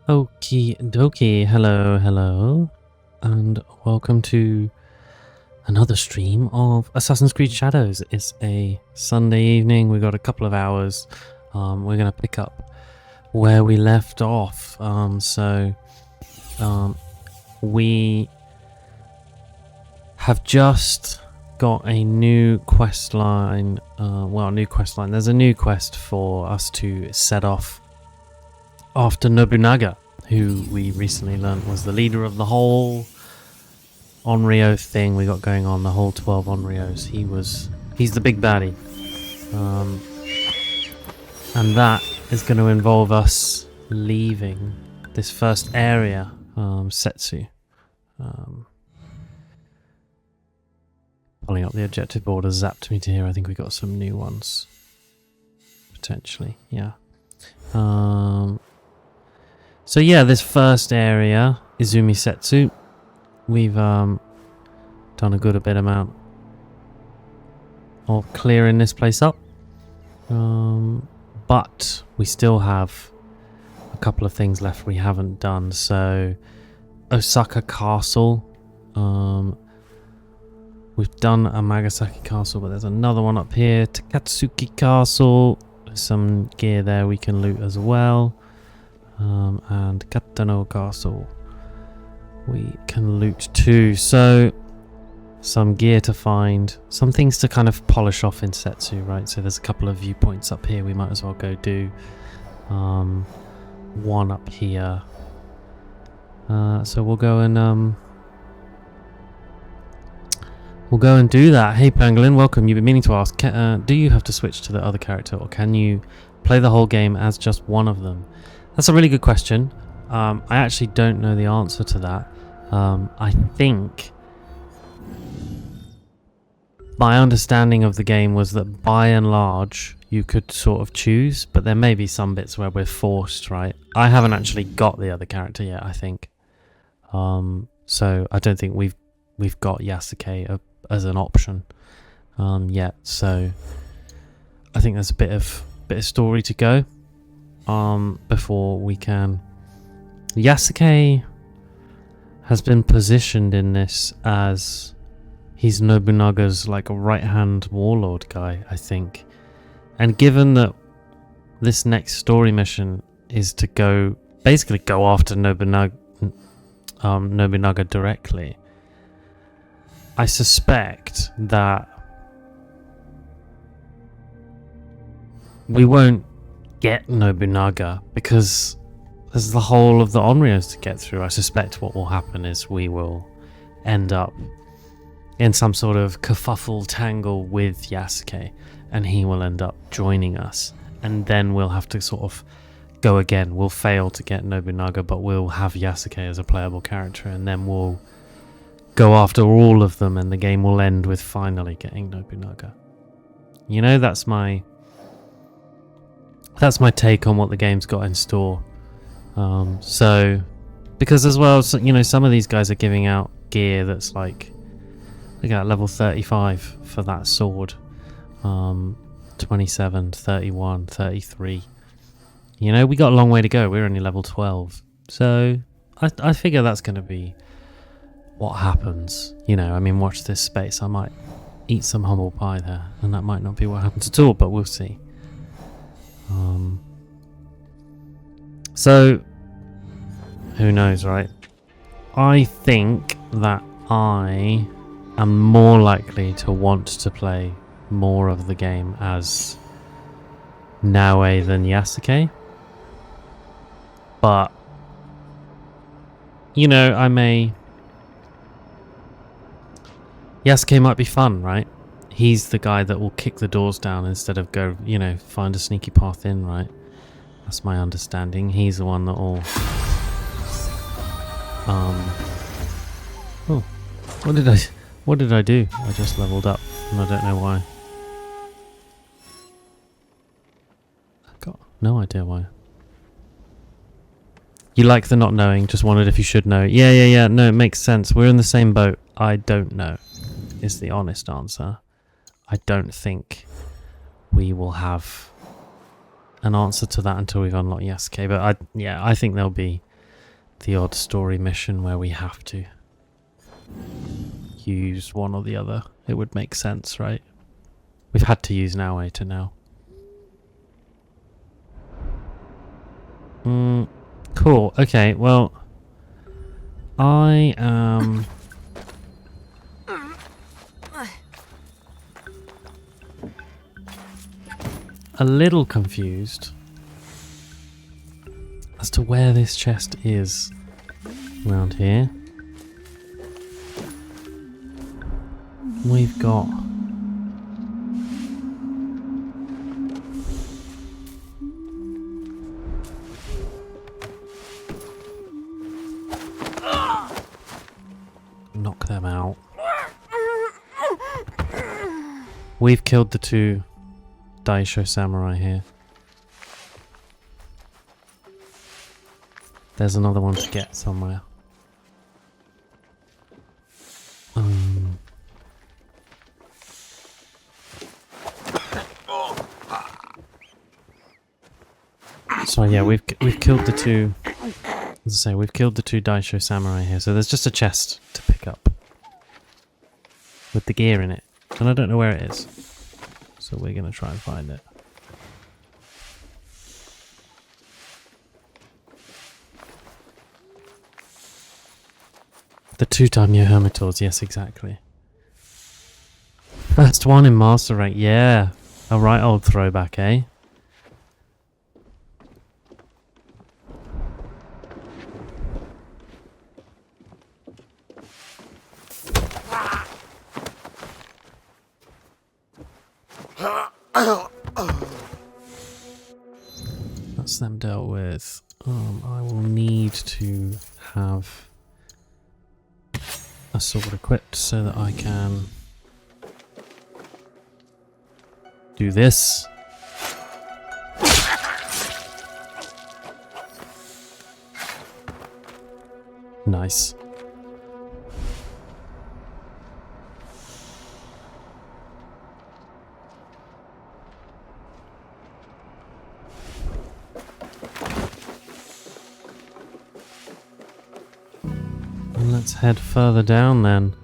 Okie dokie, hello, and welcome to another stream of Assassin's Creed Shadows. It's a Sunday evening, we've got a couple of hours. We're going to pick up where we left off. We have just got a new quest line. There's a new quest for us to set off after Nobunaga, who we recently learnt was the leader of the whole Onryo thing we got going on, the whole 12 Onryos. He's the big baddie. And that is going to involve us leaving this first area, Settsu. Pulling up the objective board has zapped me to here. I think we got some new ones. Potentially, yeah. So yeah, this first area, Izumi Settsu, we've done a good amount of clearing this place up, but we still have a couple of things left we haven't done. So Osaka Castle, we've done a Magasaki Castle, but there's another one up here, Takatsuki Castle. There's some gear there we can loot as well. And Katano Castle we can loot too. So some gear to find, some things to kind of polish off in Settsu, right? So there's a couple of viewpoints up here we might as well go do. One up here. So we'll go and do that. Hey Pangolin, welcome. You've been meaning to ask, do you have to switch to the other character, or can you play the whole game as just one of them? That's a really good question. I actually don't know the answer to that. I think my understanding of the game was that by and large you could sort of choose, but there may be some bits where we're forced, right? I haven't actually got the other character yet, I think. So I don't think we've got Yasuke as an option yet. So I think there's a bit of story to go before we can. Yasuke has been positioned in this as he's Nobunaga's like a right-hand warlord guy, I think. And given that this next story mission is to basically go after Nobunaga directly, I suspect that we won't get Nobunaga because there's the whole of the Onryos to get through. I suspect what will happen is we will end up in some sort of kerfuffle tangle with Yasuke, and he will end up joining us, and then we'll have to sort of go again. We'll fail to get Nobunaga, but we'll have Yasuke as a playable character, and then we'll go after all of them, and the game will end with finally getting Nobunaga. You know, that's my take on what the game's got in store. So because as well, so, you know, some of these guys are giving out gear that's like, they got level 35 for that sword, 27, 31, 33. You know, we got a long way to go. We're only level 12. So I figure that's going to be what happens. You know, I mean, watch this space. I might eat some humble pie there, and that might not be what happens at all, but we'll see. So who knows, right? I think that I am more likely to want to play more of the game as Naoe than Yasuke. But, you know, Yasuke might be fun, right? He's the guy that will kick the doors down instead of go, you know, find a sneaky path in, right? That's my understanding. He's the one that will... Oh, what did I do? I just leveled up, and I don't know why. I've got no idea why. You like the not knowing, just wondered if you should know. Yeah, no, it makes sense. We're in the same boat. I don't know, is the honest answer. I don't think we will have an answer to that until we've unlocked Yasuke. But I think there'll be the odd story mission where we have to use one or the other. It would make sense, right? We've had to use narrator now. Cool. Okay, well, I am a little confused as to where this chest is around here. We've got knock them out. We've killed the 2 Daisho samurai here. There's another one to get somewhere. So yeah, we've killed the 2. As I say, we've killed the 2 Daisho samurai here. So there's just a chest to pick up with the gear in it, and I don't know where it is. So we're gonna try and find it. The 2 Daimyo Hermitors, yes, exactly. First one in Master Rank, yeah. A right old throwback, eh? That's them dealt with. I will need to have a sword equipped so that I can do this. Nice. Let's head further down then.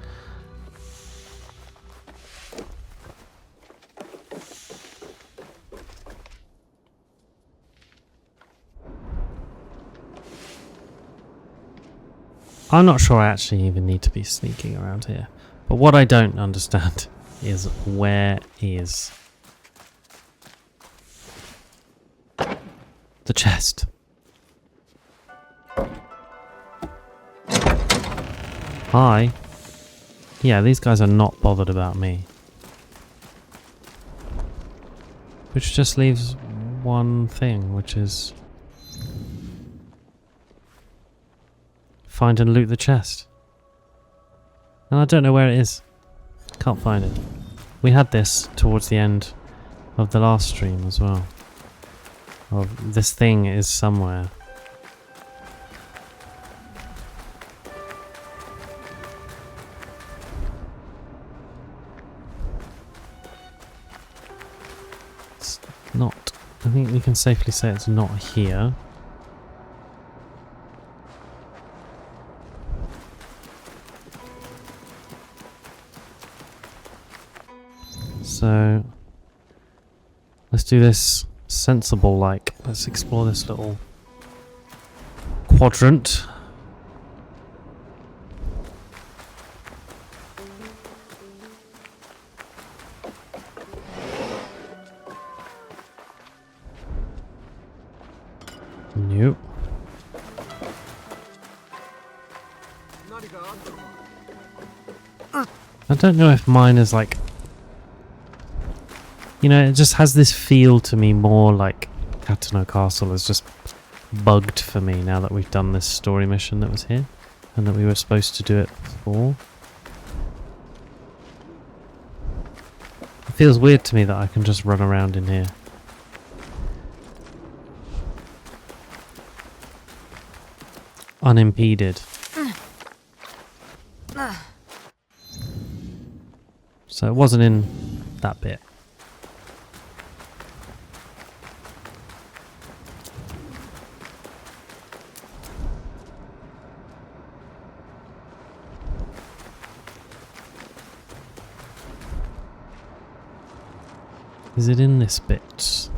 I'm not sure I actually even need to be sneaking around here. But what I don't understand is where is the chest? Hi. Yeah, these guys are not bothered about me. Which just leaves one thing, which is find and loot the chest. And I don't know where it is. Can't find it. We had this towards the end of the last stream as well. Oh, this thing is somewhere. Not. I think we can safely say it's not here. So let's do this sensible like. Let's explore this little quadrant. Nope. I don't know if mine is like, you know, it just has this feel to me more like Katano Castle is just bugged for me now that we've done this story mission that was here and that we were supposed to do it before. It feels weird to me that I can just run around in here. Unimpeded. So it wasn't in that bit. Is it in this bit?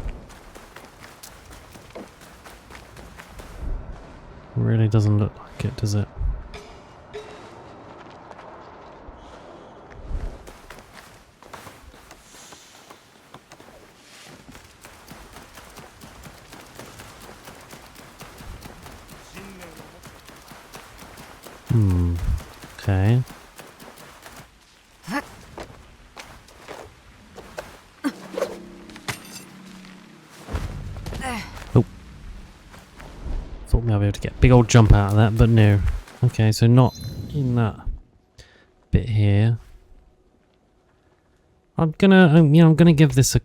Really doesn't look like it, does it? Okay. Oh. Thought maybe I'd be able to get a big old jump out of that, but no. Okay, so not in that bit here. I'm gonna give this a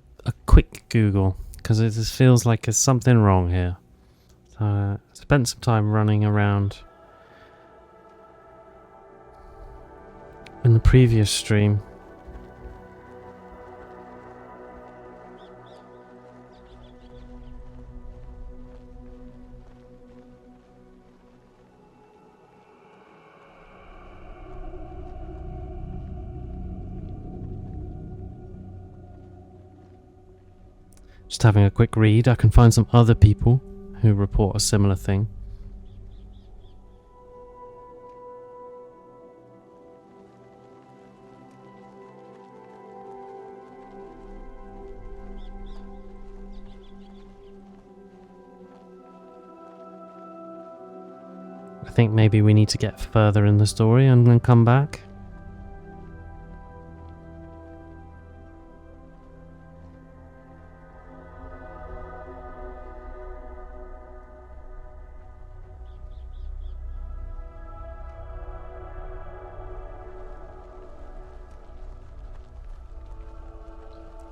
quick Google, because it just feels like there's something wrong here. So I spent some time running around in the previous stream. Just having a quick read. I can find some other people who report a similar thing. I think maybe we need to get further in the story and then come back.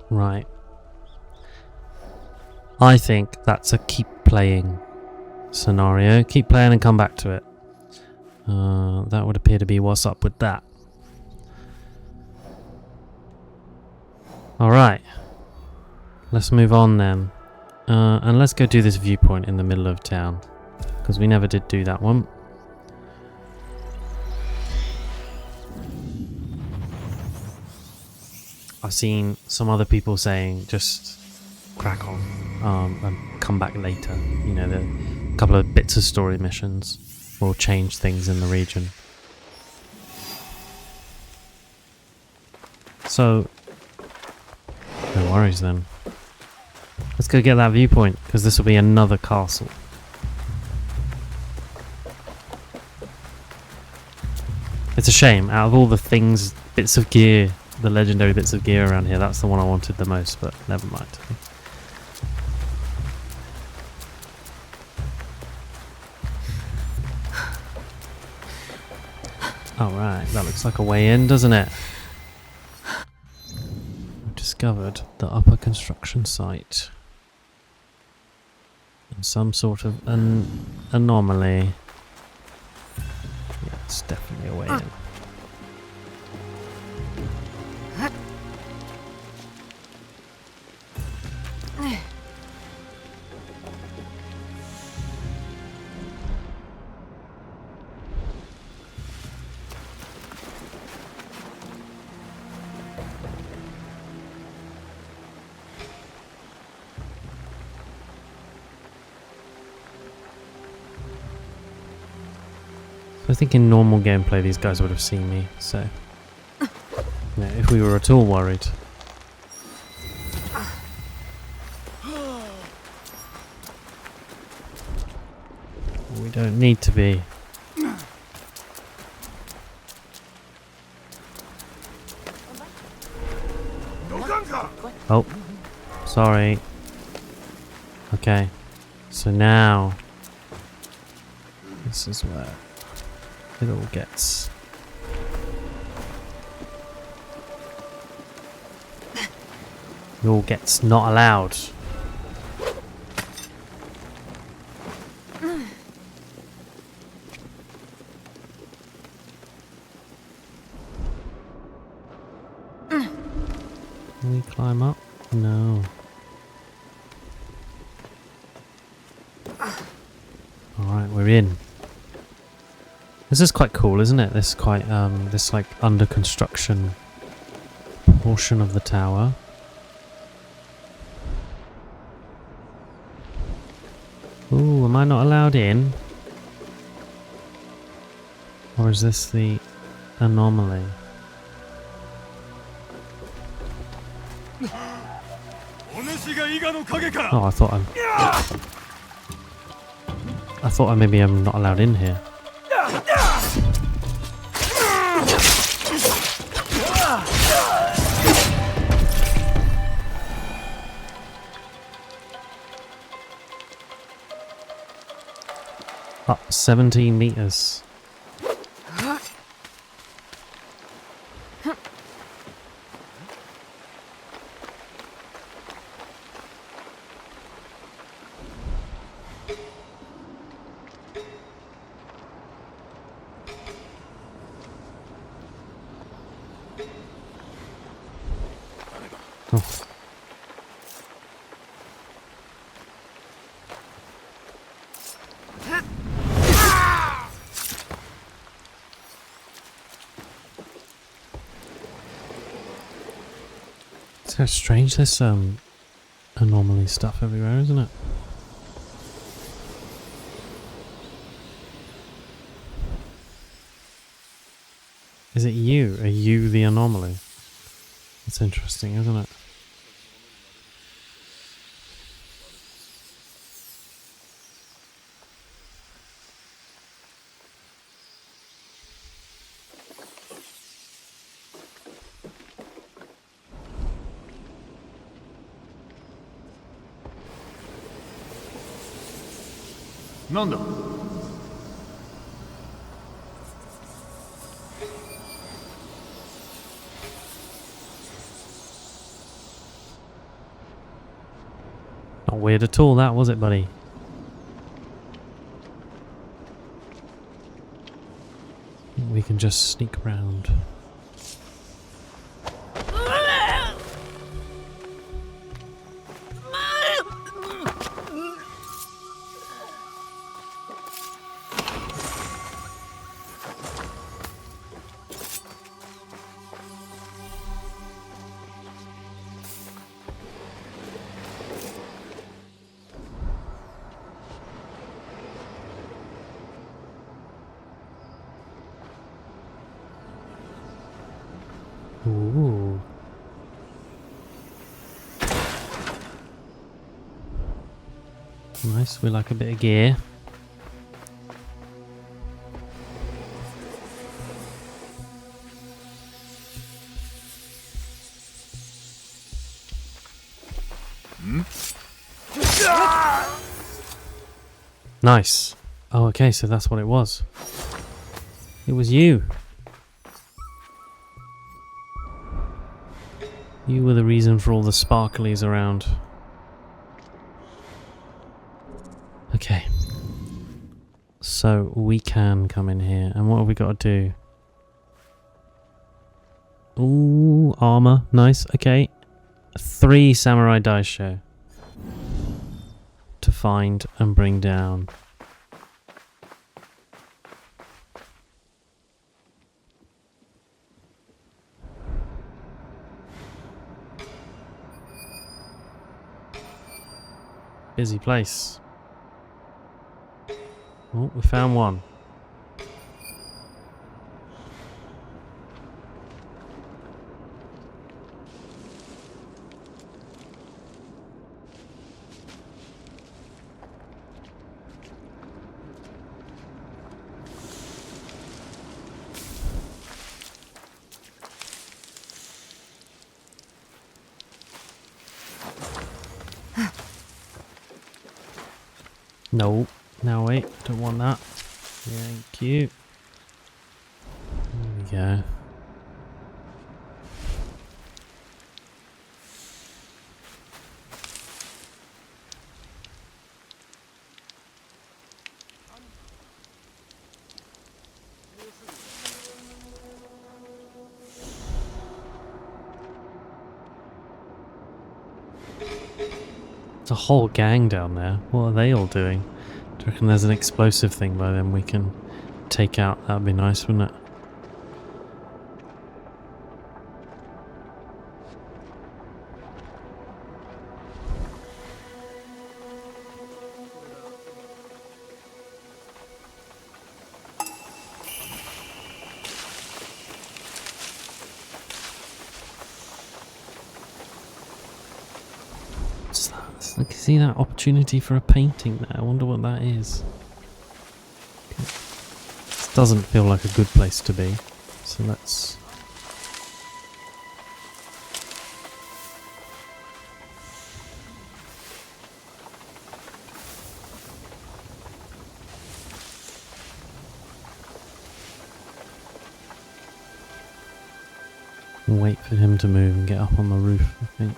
Right. I think that's a keep playing scenario. Keep playing and come back to it. That would appear to be what's up with that. Alright. Let's move on then. And let's go do this viewpoint in the middle of town. Because we never did do that one. I've seen some other people saying just crack on and come back later. You know, the couple of bits of story missions will change things in the region. So, no worries then. Let's go get that viewpoint, because this will be another castle. It's a shame, out of all the things, bits of gear, the legendary bits of gear around here, that's the one I wanted the most, but never mind. Alright, that looks like a way in, doesn't it? We've discovered the upper construction site. And some sort of an anomaly. Yeah, it's definitely a way in. I think in normal gameplay these guys would have seen me, so yeah, if we were at all worried. We don't need to be. Oh, sorry. Okay, so now this is where it all gets. It all gets not allowed. Can we climb up? No. Alright, we're in. This is quite cool, isn't it? This quite this like under construction portion of the tower. Ooh, am I not allowed in? Or is this the anomaly? Oh, I thought maybe I'm not allowed in here. Up 17 meters. Oh. It's so strange, there's anomaly stuff everywhere, isn't it? Is it you? Are you the anomaly? That's interesting, isn't it? Nanda. Not weird at all, that was it, buddy? We can just sneak around. Ooh. Nice, we like a bit of gear. Nice. Oh, okay, so that's what it was. It was you. You were the reason for all the sparklies around. Okay. So we can come in here. And what have we got to do? Ooh, armor. Nice. Okay. 3 samurai dice show to find and bring down. Busy place. Oh, we found one. No. Now wait, don't want that. Thank you. There we go. There's a whole gang down there. What are they all doing? Do you reckon there's an explosive thing by them we can take out? That'd be nice, wouldn't it? I can see that opportunity for a painting there. I wonder what that is. Okay. This doesn't feel like a good place to be. So let's... wait for him to move and get up on the roof, I think.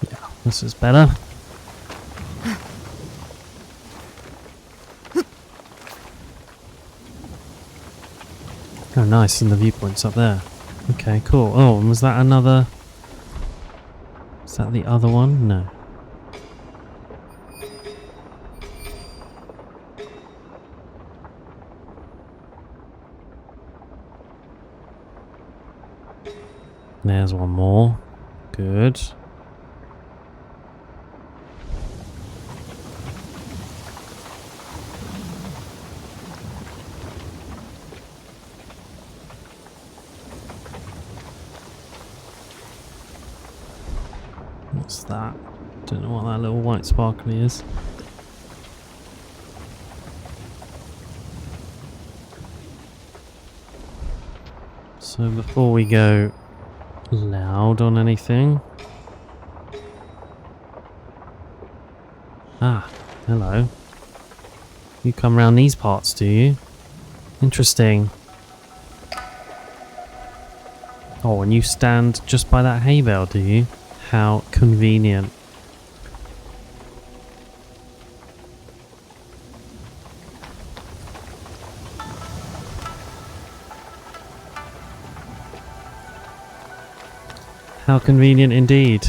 Yeah, this is better. Oh, nice, and the viewpoint's up there. Okay, cool. Oh, and was that another... Is that the other one? No. There's one more. Good. What's that? Don't know what that little white sparkly is. So before we go loud on anything... Ah, hello. You come round these parts, do you? Interesting. Oh, and you stand just by that hay bale, do you? How convenient. How convenient indeed.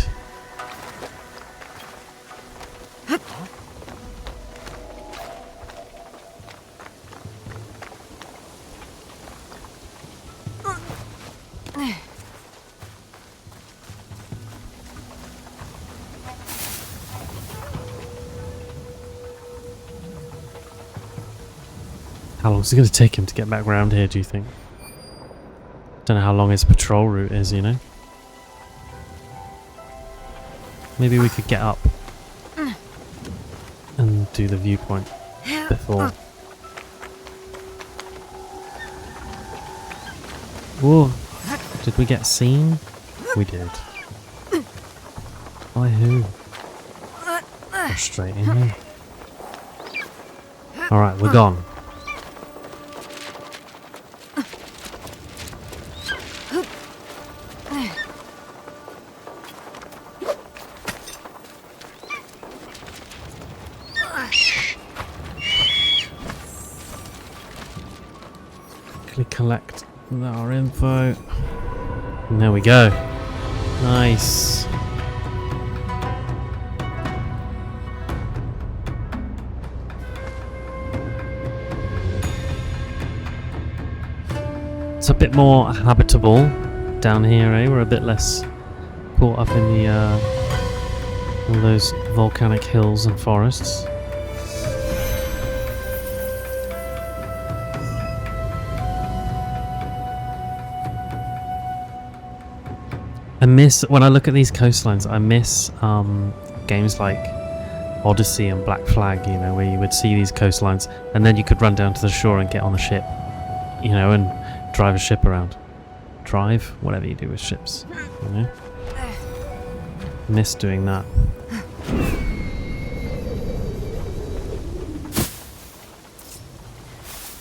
How long is it going to take him to get back round here, do you think? Don't know how long his patrol route is, you know? Maybe we could get up and do the viewpoint before. Whoa! Did we get seen? We did. By who? Frustrating. Alright, we're gone. Collect our info. And there we go. Nice. It's a bit more habitable down here, eh? We're a bit less caught up in the all those volcanic hills and forests. I miss, when I look at these coastlines, I miss games like Odyssey and Black Flag, you know, where you would see these coastlines and then you could run down to the shore and get on a ship, you know, and drive a ship around. Drive? Whatever you do with ships, you know. Miss doing that.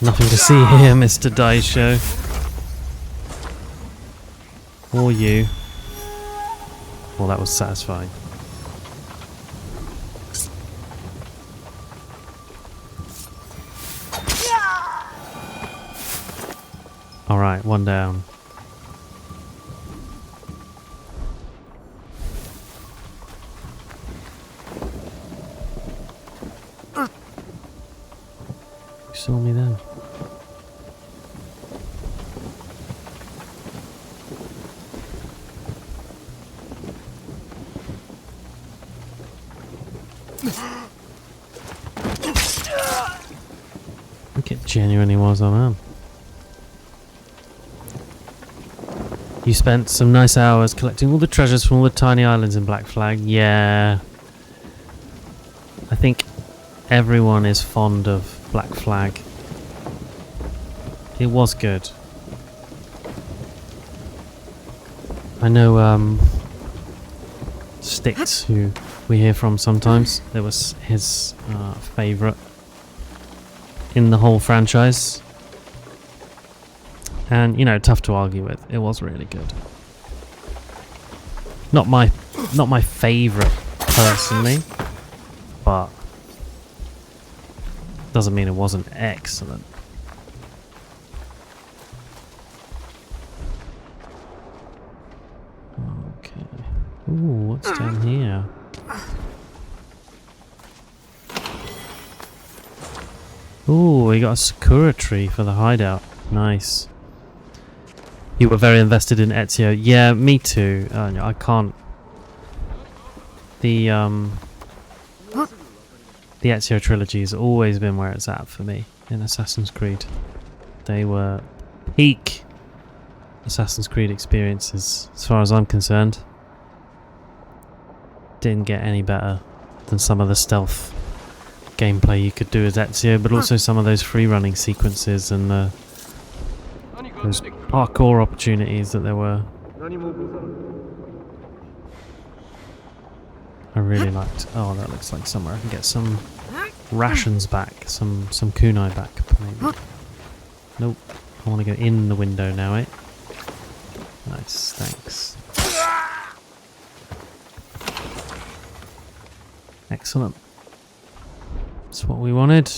Nothing to see here, Mr. Daisho. Or you. Well, that was satisfying. Alright, one down. You saw me then. I think it genuinely was, oh man. You spent some nice hours collecting all the treasures from all the tiny islands in Black Flag. Yeah. I think everyone is fond of Black Flag. It was good. I know Sticks, who we hear from sometimes, that was his favourite in the whole franchise. And, you know, tough to argue with. It was really good. Not my favourite personally, but doesn't mean it wasn't excellent. Okay. Ooh, what's down here? Ooh, we got a Sakura tree for the hideout. Nice. You were very invested in Ezio. Yeah, me too. I can't. The Ezio trilogy has always been where it's at for me in Assassin's Creed. They were peak Assassin's Creed experiences, as far as I'm concerned. Didn't get any better than some of the stealth gameplay you could do as Ezio, but also some of those free running sequences and those parkour opportunities that there were. I really liked. Oh, that looks like somewhere I can get some rations back, some kunai back, maybe. Nope. I want to go in the window now, eh? Nice, thanks. Excellent. That's what we wanted.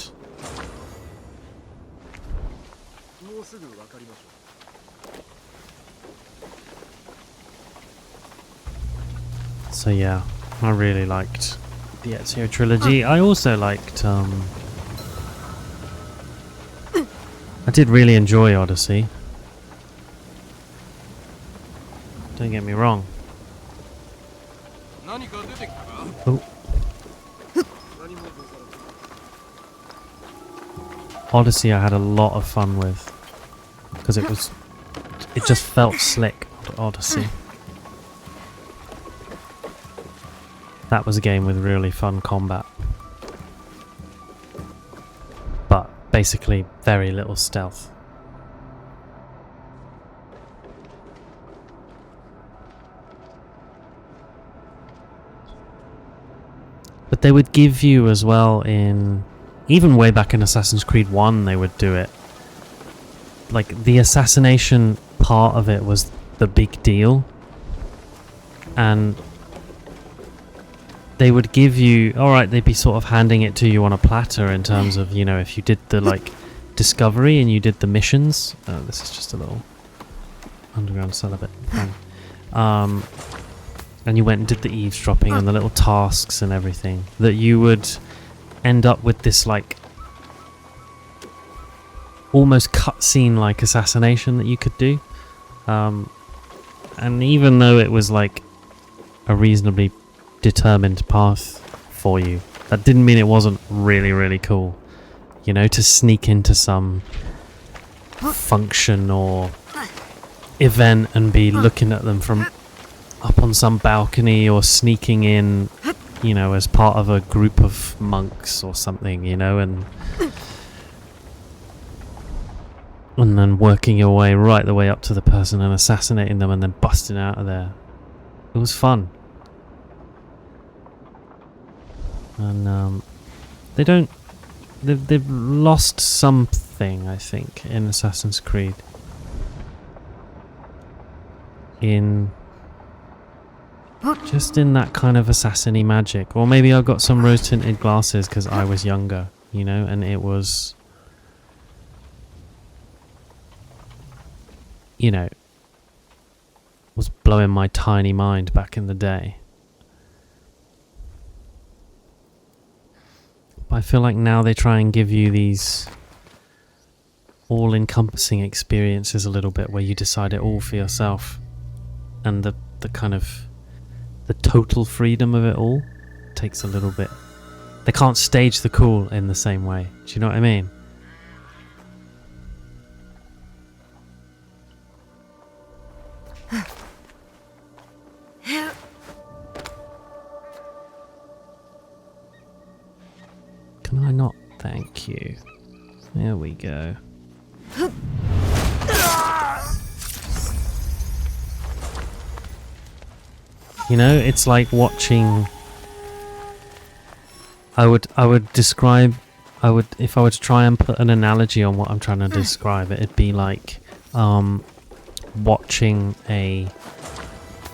So yeah, I really liked the Ezio trilogy. I also liked I did really enjoy Odyssey. Don't get me wrong. Oh. Odyssey I had a lot of fun with because it just felt slick. Odyssey. That was a game with really fun combat. But basically very little stealth. But they would give you as well in... Even way back in Assassin's Creed 1 they would do it. Like the assassination part of it was the big deal. And they would give you... Alright, they'd be sort of handing it to you on a platter in terms of, you know, if you did the like discovery and you did the missions. Oh, this is just a little underground cellar bit. And you went and did the eavesdropping and the little tasks and everything, that you would end up with this like almost cutscene like assassination that you could do. And even though it was like a reasonably determined path for you, that didn't mean it wasn't really, really cool. You know, to sneak into some function or event and be looking at them from up on some balcony, or sneaking in, you know, as part of a group of monks or something, you know, and then working your way right the way up to the person and assassinating them and then busting out of there. It was fun. And they've lost something, I think, in Assassin's Creed. Just in that kind of assassin-y magic. Or maybe I got some rose-tinted glasses because I was younger, you know, and it was, you know, was blowing my tiny mind back in the day. But I feel like now they try and give you these all-encompassing experiences a little bit, where you decide it all for yourself, and the kind of the total freedom of it all takes a little bit They can't stage the cool in the same way. Do you know what I mean? Can I not? Thank you. There we go. You know, it's like watching... I would describe... if I were to try and put an analogy on what I'm trying to describe, it'd be like watching a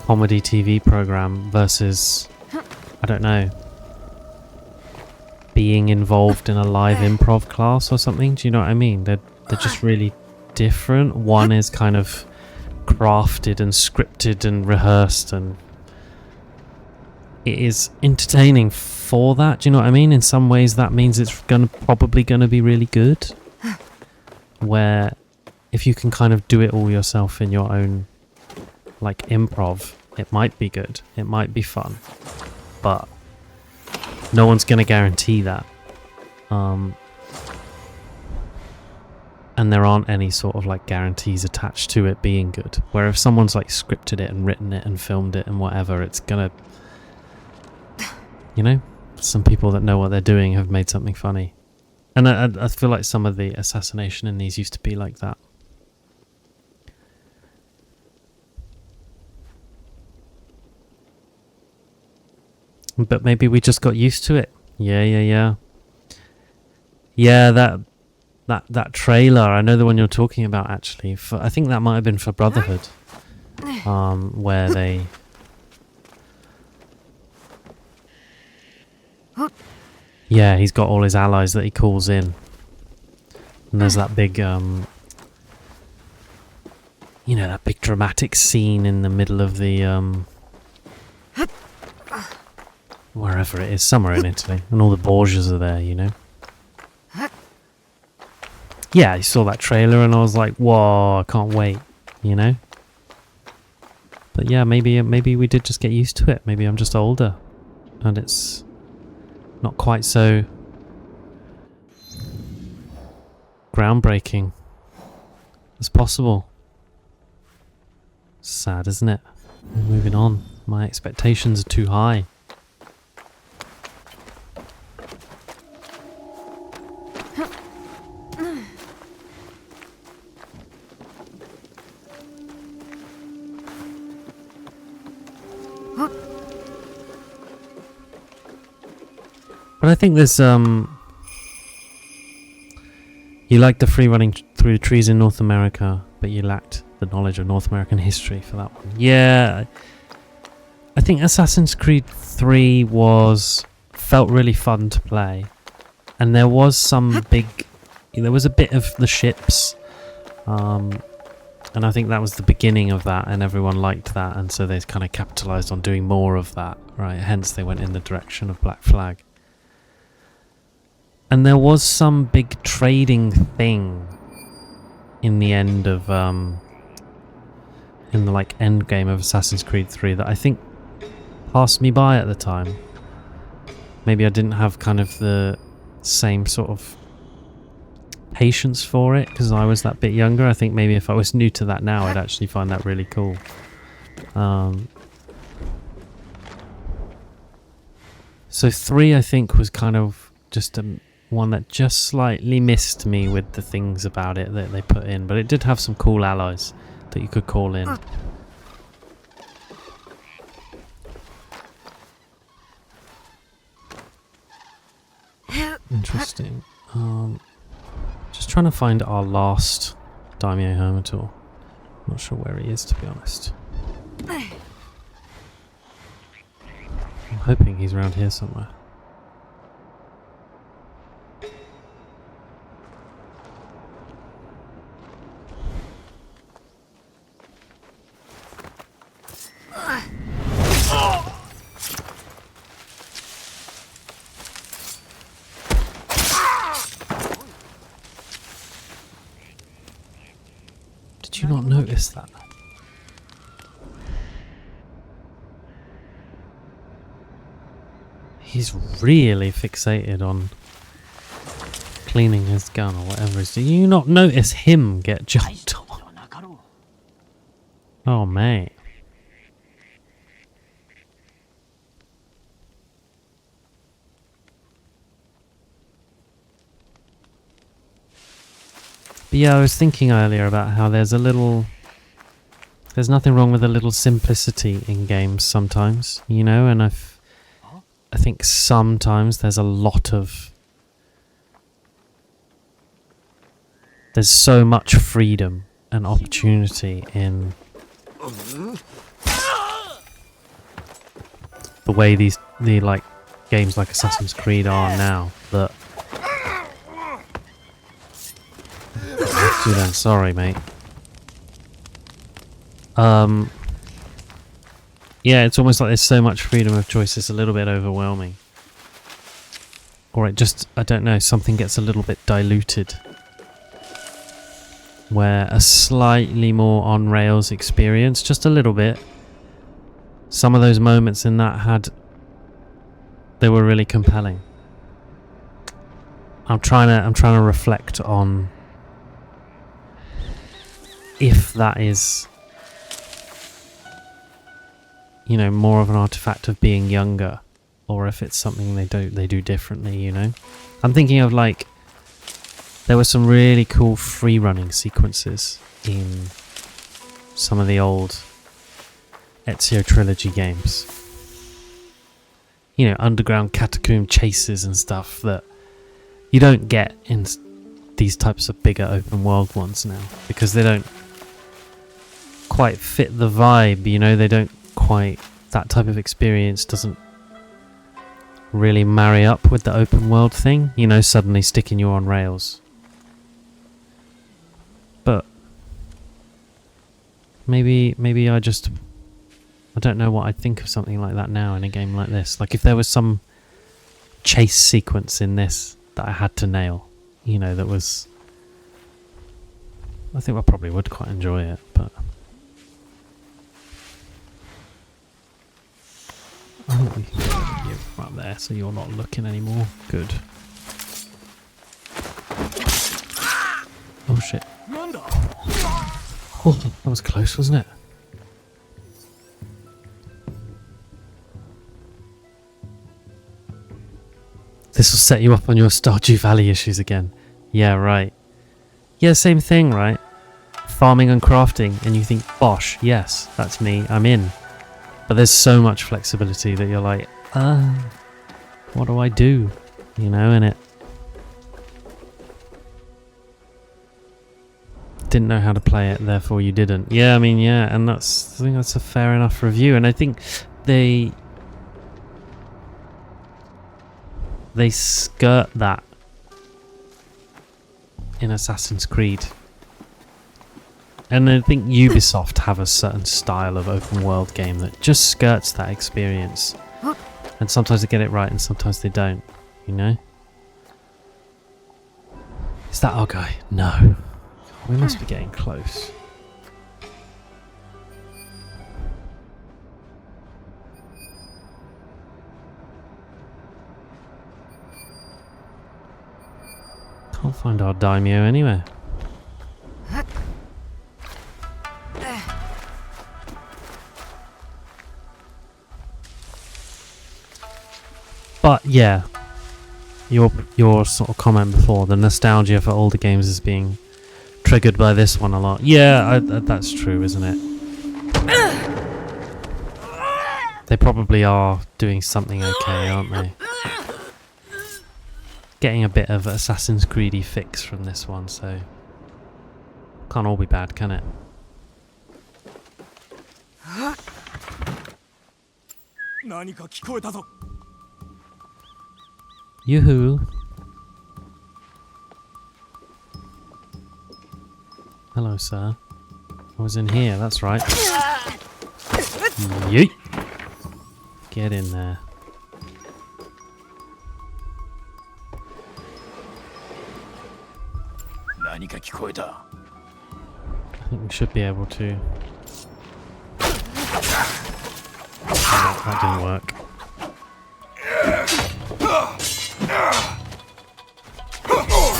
comedy TV program versus, I don't know, being involved in a live improv class or something. Do you know what I mean? They're just really different. One is kind of crafted and scripted and rehearsed, and it is entertaining for that. Do you know what I mean? In some ways that means it's probably gonna be really good, where if you can kind of do it all yourself in your own like improv, it might be good, it might be fun, but no one's gonna guarantee that. And there aren't any sort of like guarantees attached to it being good, where if someone's like scripted it and written it and filmed it and whatever, it's gonna, you know, some people that know what they're doing have made something funny. And I feel like some of the assassination in these used to be like that. But maybe we just got used to it. Yeah, that trailer, I know the one you're talking about actually. I think that might have been for Brotherhood. Where they... Yeah, he's got all his allies that he calls in. And there's that big, you know, that big dramatic scene in the middle of the, wherever it is, somewhere in Italy. And all the Borgias are there, you know. Yeah, I saw that trailer and I was like, whoa, I can't wait, you know. But yeah, maybe we did just get used to it. Maybe I'm just older. And it's not quite so groundbreaking as possible. Sad, isn't it? Moving on. My expectations are too high. But I think there's you like the free running through trees in North America, but you lacked the knowledge of North American history for that one. Yeah, I think Assassin's Creed 3 felt really fun to play, and there was there was a bit of the ships, and I think that was the beginning of that, and everyone liked that, and so they kind of capitalized on doing more of that, right? Hence they went in the direction of Black Flag. And there was some big trading thing in the end of in the like end game of Assassin's Creed 3 that I think passed me by at the time. Maybe I didn't have kind of the same sort of patience for it because I was that bit younger. I think maybe if I was new to that now, I'd actually find that really cool. So 3 I think was kind of just one that just slightly missed me with the things about it that they put in, but it did have some cool allies that you could call in. Interesting. Just trying to find our last Daimyo Hermitor. Not sure where he is, to be honest. I'm hoping he's around here somewhere. Did you not notice that? He's really fixated on cleaning his gun or whatever. Do you not notice him get jumped on? Oh, mate. But yeah, I was thinking earlier about how there's nothing wrong with a little simplicity in games sometimes, you know, and I think sometimes there's so much freedom and opportunity in the way the like games like Assassin's Creed are now that then, sorry mate. Yeah, it's almost like there's so much freedom of choice, it's a little bit overwhelming. Or it just, I don't know, something gets a little bit diluted. Where a slightly more on-rails experience, just a little bit. Some of those moments in that they were really compelling. I'm trying to reflect on if that is, you know, more of an artifact of being younger, or if it's something they do differently, you know. I'm thinking of like, there were some really cool free running sequences in some of the old Ezio trilogy games. You know, underground catacomb chases and stuff that you don't get in these types of bigger open world ones now, because they don't quite fit the vibe, you know, that type of experience doesn't really marry up with the open world thing, you know, suddenly sticking you on rails. But maybe I don't know what I'd think of something like that now in a game like this. Like if there was some chase sequence in this that I had to nail, you know, I think I probably would quite enjoy it, but I think we can get you right there so you're not looking anymore. Good. Oh shit. Oh, that was close, wasn't it? This will set you up on your Stardew Valley issues again. Yeah, right. Yeah, same thing, right? Farming and crafting, and you think, bosh, yes, that's me, I'm in. But there's so much flexibility that you're like, what do I do? You know, and it didn't know how to play it, therefore you didn't. Yeah, I mean, yeah, and I think that's a fair enough review, and I think they skirt that in Assassin's Creed. And I think Ubisoft have a certain style of open world game that just skirts that experience. And sometimes they get it right and sometimes they don't, you know? Is that our guy? No. We must be getting close. Can't find our daimyo anywhere. But yeah, your sort of comment before, the nostalgia for older games is being triggered by this one a lot. Yeah, that's true, isn't it? They probably are doing something okay, aren't they? Getting a bit of Assassin's Creedy fix from this one, so can't all be bad, can it? Yoo-hoo! Hello, sir. I was in here, that's right. Yeet! Get in there. I think we should be able to. Oh, that didn't work. Brutal.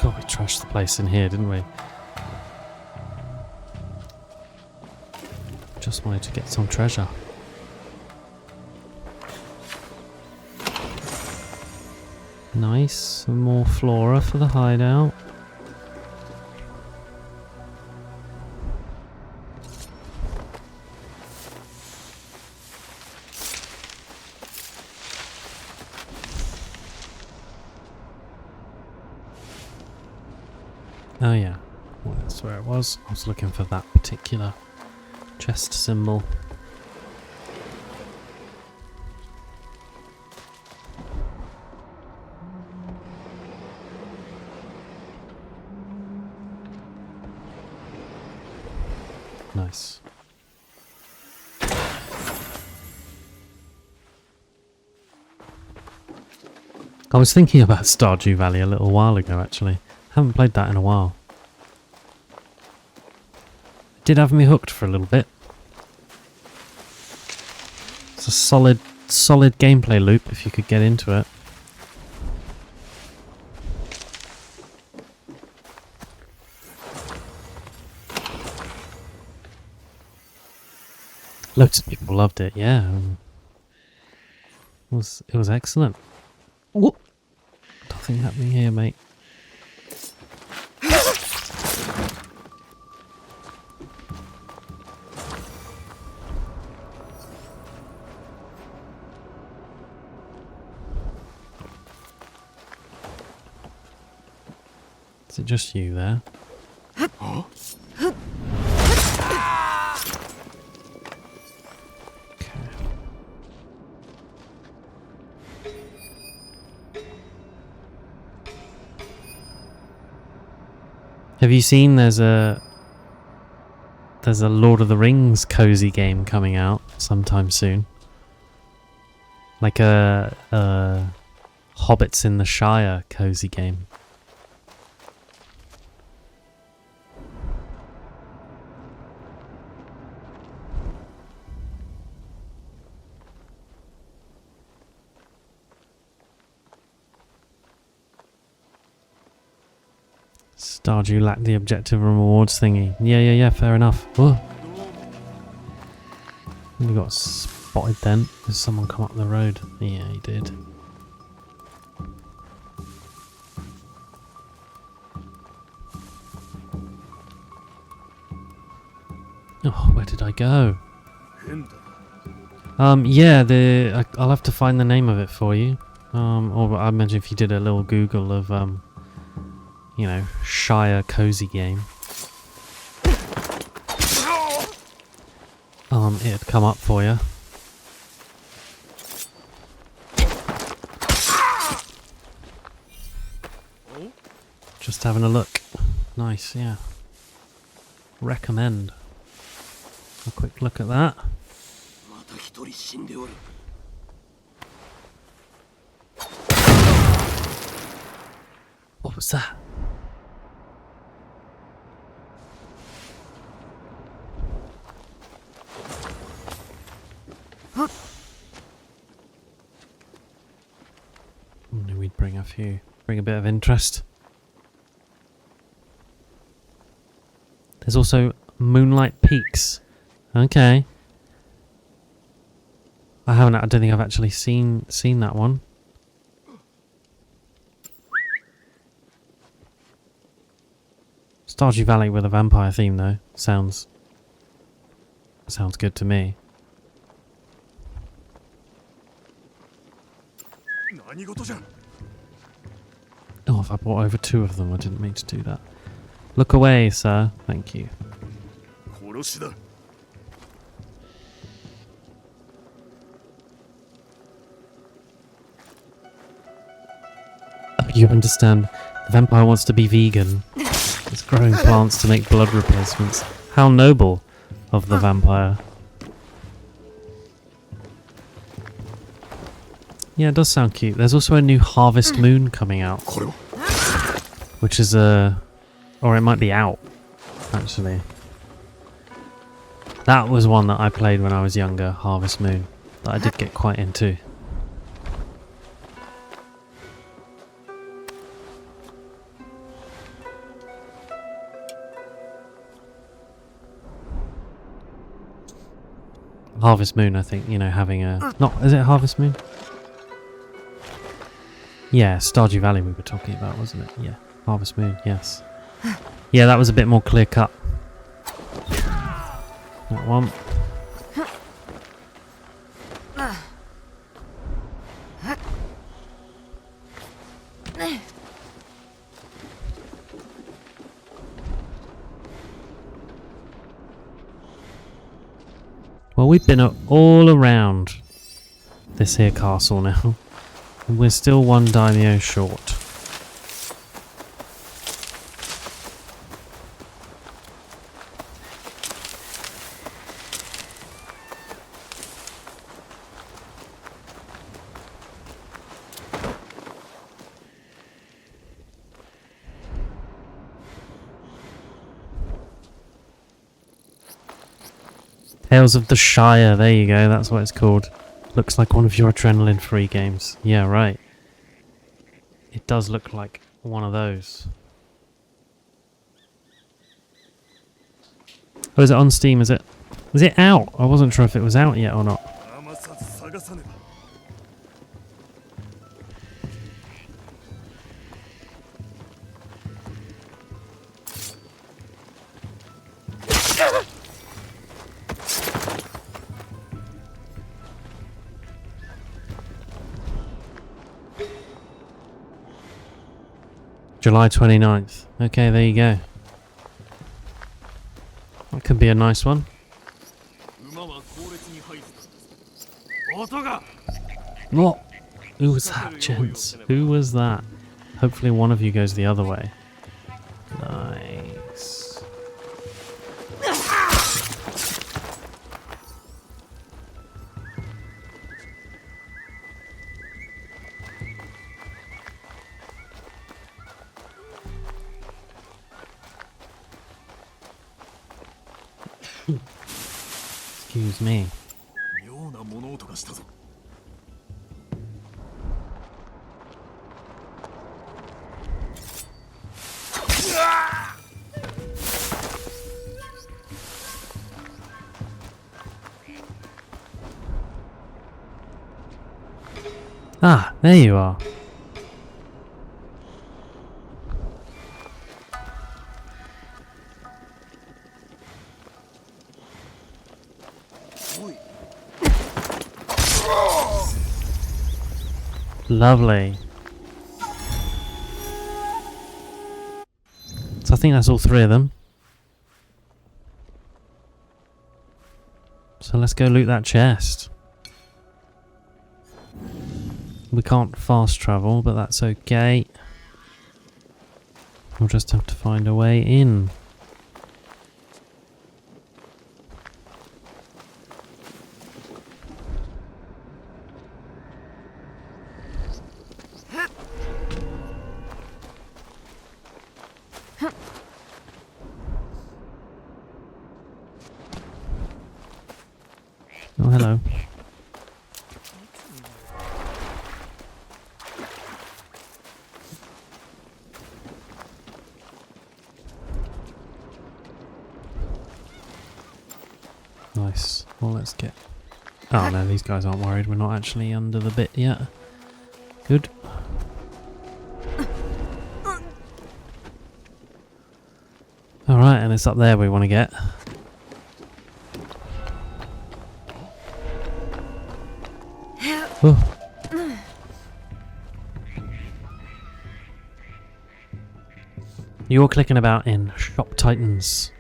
God, we trashed the place in here, didn't we? Just wanted to get some treasure. Nice. Some more flora for the hideout. Oh yeah, well, that's where it was. I was looking for that particular chest symbol. Nice. I was thinking about Stardew Valley a little while ago, actually. Haven't played that in a while. It did have me hooked for a little bit. It's a solid gameplay loop if you could get into it. Loads of people loved it, yeah. It was excellent. Whoop! Nothing happening here, mate. Is it just you there? Have you seen there's a Lord of the Rings cozy game coming out sometime soon? Like a Hobbits in the Shire cozy game. Stardew lacked the objective and rewards thingy. Yeah, fair enough. Whoa. We got spotted then. Did someone come up the road? Yeah, he did. Oh, where did I go? Yeah, I'll have to find the name of it for you. Or I imagine if you did a little Google of you know, Shire cozy game. It'd come up for you. Just having a look. Nice, yeah. Recommend. A quick look at that. What was that? Knew we'd bring a bit of interest. There's also Moonlight Peaks. Okay. I don't think I've actually seen that one. Stardew Valley with a vampire theme though. Sounds good to me. Oh, if I brought over two of them, I didn't mean to do that. Look away, sir. Thank you. Oh, you understand. The vampire wants to be vegan. It's growing plants to make blood replacements. How noble of the vampire. Yeah, it does sound cute. There's also a new Harvest Moon coming out. which is a... or it might be out, actually. That was one that I played when I was younger, Harvest Moon, that I did get quite into. Harvest Moon, I think, you know, having a... Not... Is it Harvest Moon? Yeah, Stardew Valley we were talking about, wasn't it? Yeah, Harvest Moon, yes. Yeah, that was a bit more clear cut. That one. Well, we've been all around this here castle now, and we're still one daimyo short. Tales of the Shire, there you go, that's what it's called. Looks like one of your adrenaline-free games. Yeah, right. It does look like one of those. Oh, is it on Steam? Is it out? I wasn't sure if it was out yet or not. July 29th. Okay, there you go. That could be a nice one. What? Who was that, gents? Who was that? Hopefully one of you goes the other way. Nice. Excuse me. Ah, there you are. Lovely. So I think that's all three of them. So let's go loot that chest. We can't fast travel, but that's okay. We'll just have to find a way in. Oh, hello. Nice. Well, let's get... Oh no, these guys aren't worried. We're not actually under the bit yet. Good. Alright, and it's up there we want to get. Oh. You're clicking about in Shop Titans.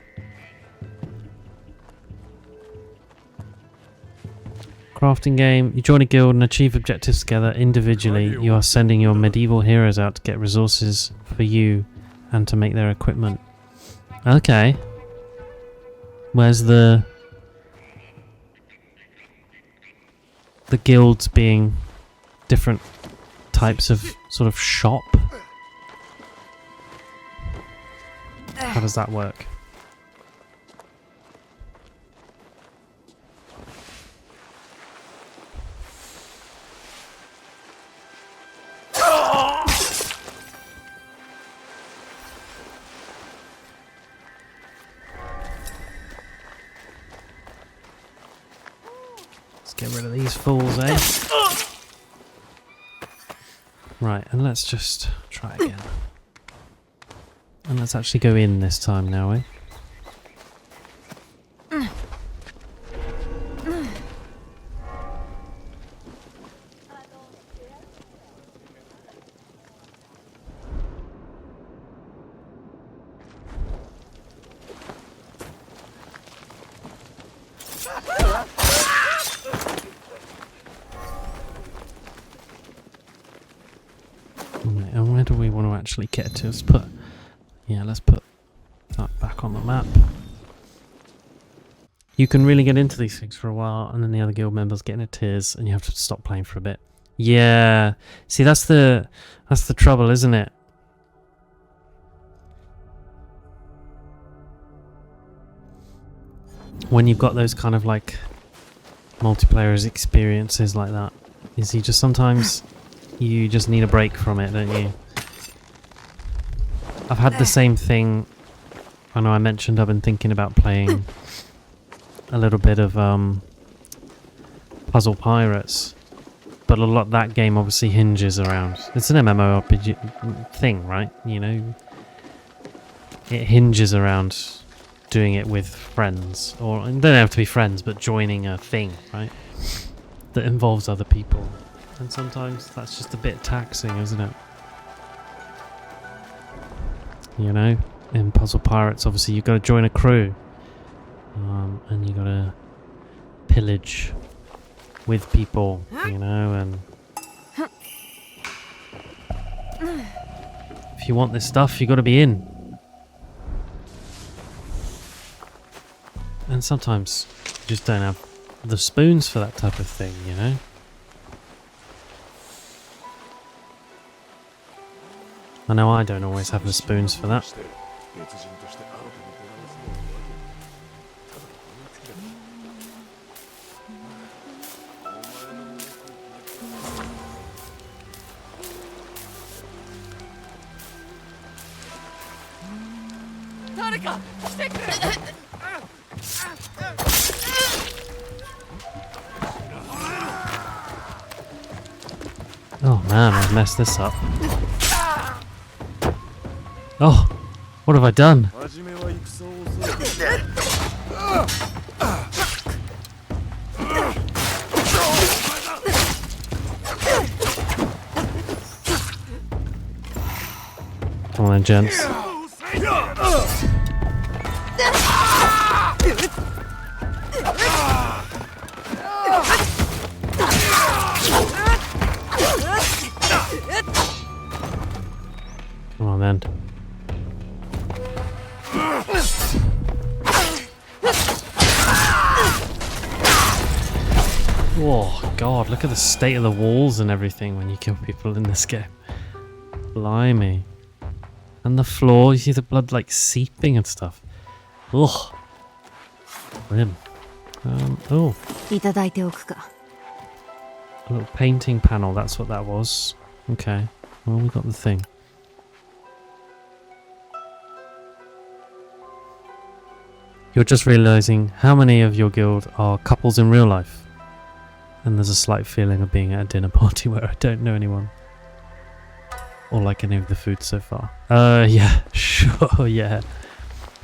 Crafting game. You join a guild and achieve objectives together individually. You are sending your medieval heroes out to get resources for you and to make their equipment. Okay. Where's the guilds being different types of sort of shop? How does that work? Let's get rid of these fools, eh? Right, and let's just try again. And let's actually go in this time now, eh? Right, and where do we want to actually get to? Let's put that back on the map. You can really get into these things for a while, and then the other guild members get into tears, and you have to stop playing for a bit. Yeah, see, that's the trouble, isn't it? When you've got those kind of like multiplayer experiences like that, is you just sometimes you just need a break from it, don't you? I've had the same thing. I know I mentioned I've been thinking about playing a little bit of Puzzle Pirates, but a lot that game obviously hinges around. It's an MMORPG thing, right? You know, it hinges around doing it with friends, or it don't have to be friends, but joining a thing, right? That involves other people, and sometimes that's just a bit taxing, isn't it? You know, in Puzzle Pirates, obviously you've got to join a crew, and you got to pillage with people, you know, and if you want this stuff, you got to be in. And sometimes you just don't have the spoons for that type of thing, you know. I know I don't always have the spoons for that. Oh man, I've messed this up. Oh, what have I done? Come on then, gents. Come on then. Oh god, look at the state of the walls and everything when you kill people in this game. Blimey. And the floor, you see the blood like seeping and stuff. Ugh. Grim. Oh. A little painting panel, that's what that was. Okay. Well, we got the thing. You're just realising how many of your guild are couples in real life. And there's a slight feeling of being at a dinner party where I don't know anyone. Or like any of the food so far. Yeah, sure, yeah.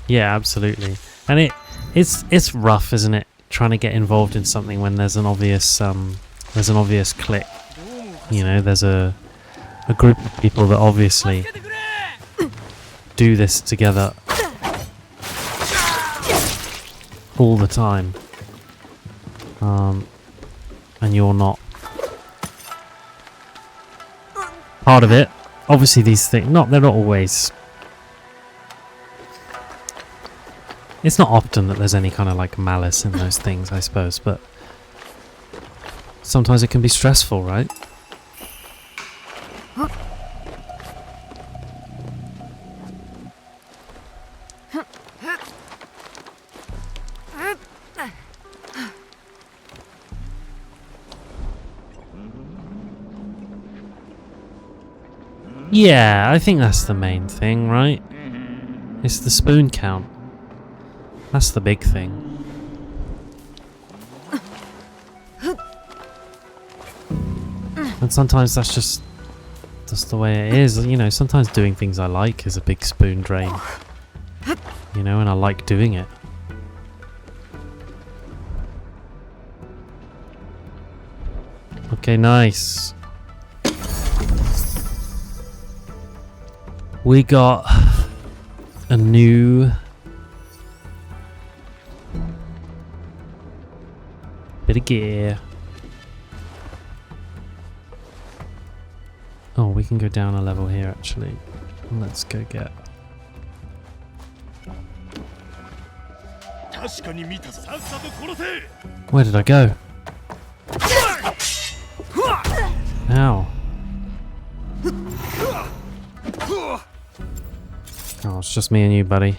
Yeah, absolutely. And it's rough, isn't it? Trying to get involved in something when there's an obvious click. You know, there's a group of people that obviously do this together all the time. And you're not part of it. Obviously these things, they're not always, it's not often that there's any kind of like malice in those things, I suppose, but sometimes it can be stressful, right? Yeah, I think that's the main thing, right? It's the spoon count. That's the big thing. And sometimes that's just the way it is. You know, sometimes doing things I like is a big spoon drain. You know, and I like doing it. Okay, nice. We got a new bit of gear. Oh, we can go down a level here actually. Let's go get. Where did I go? Ow. Oh, it's just me and you, buddy.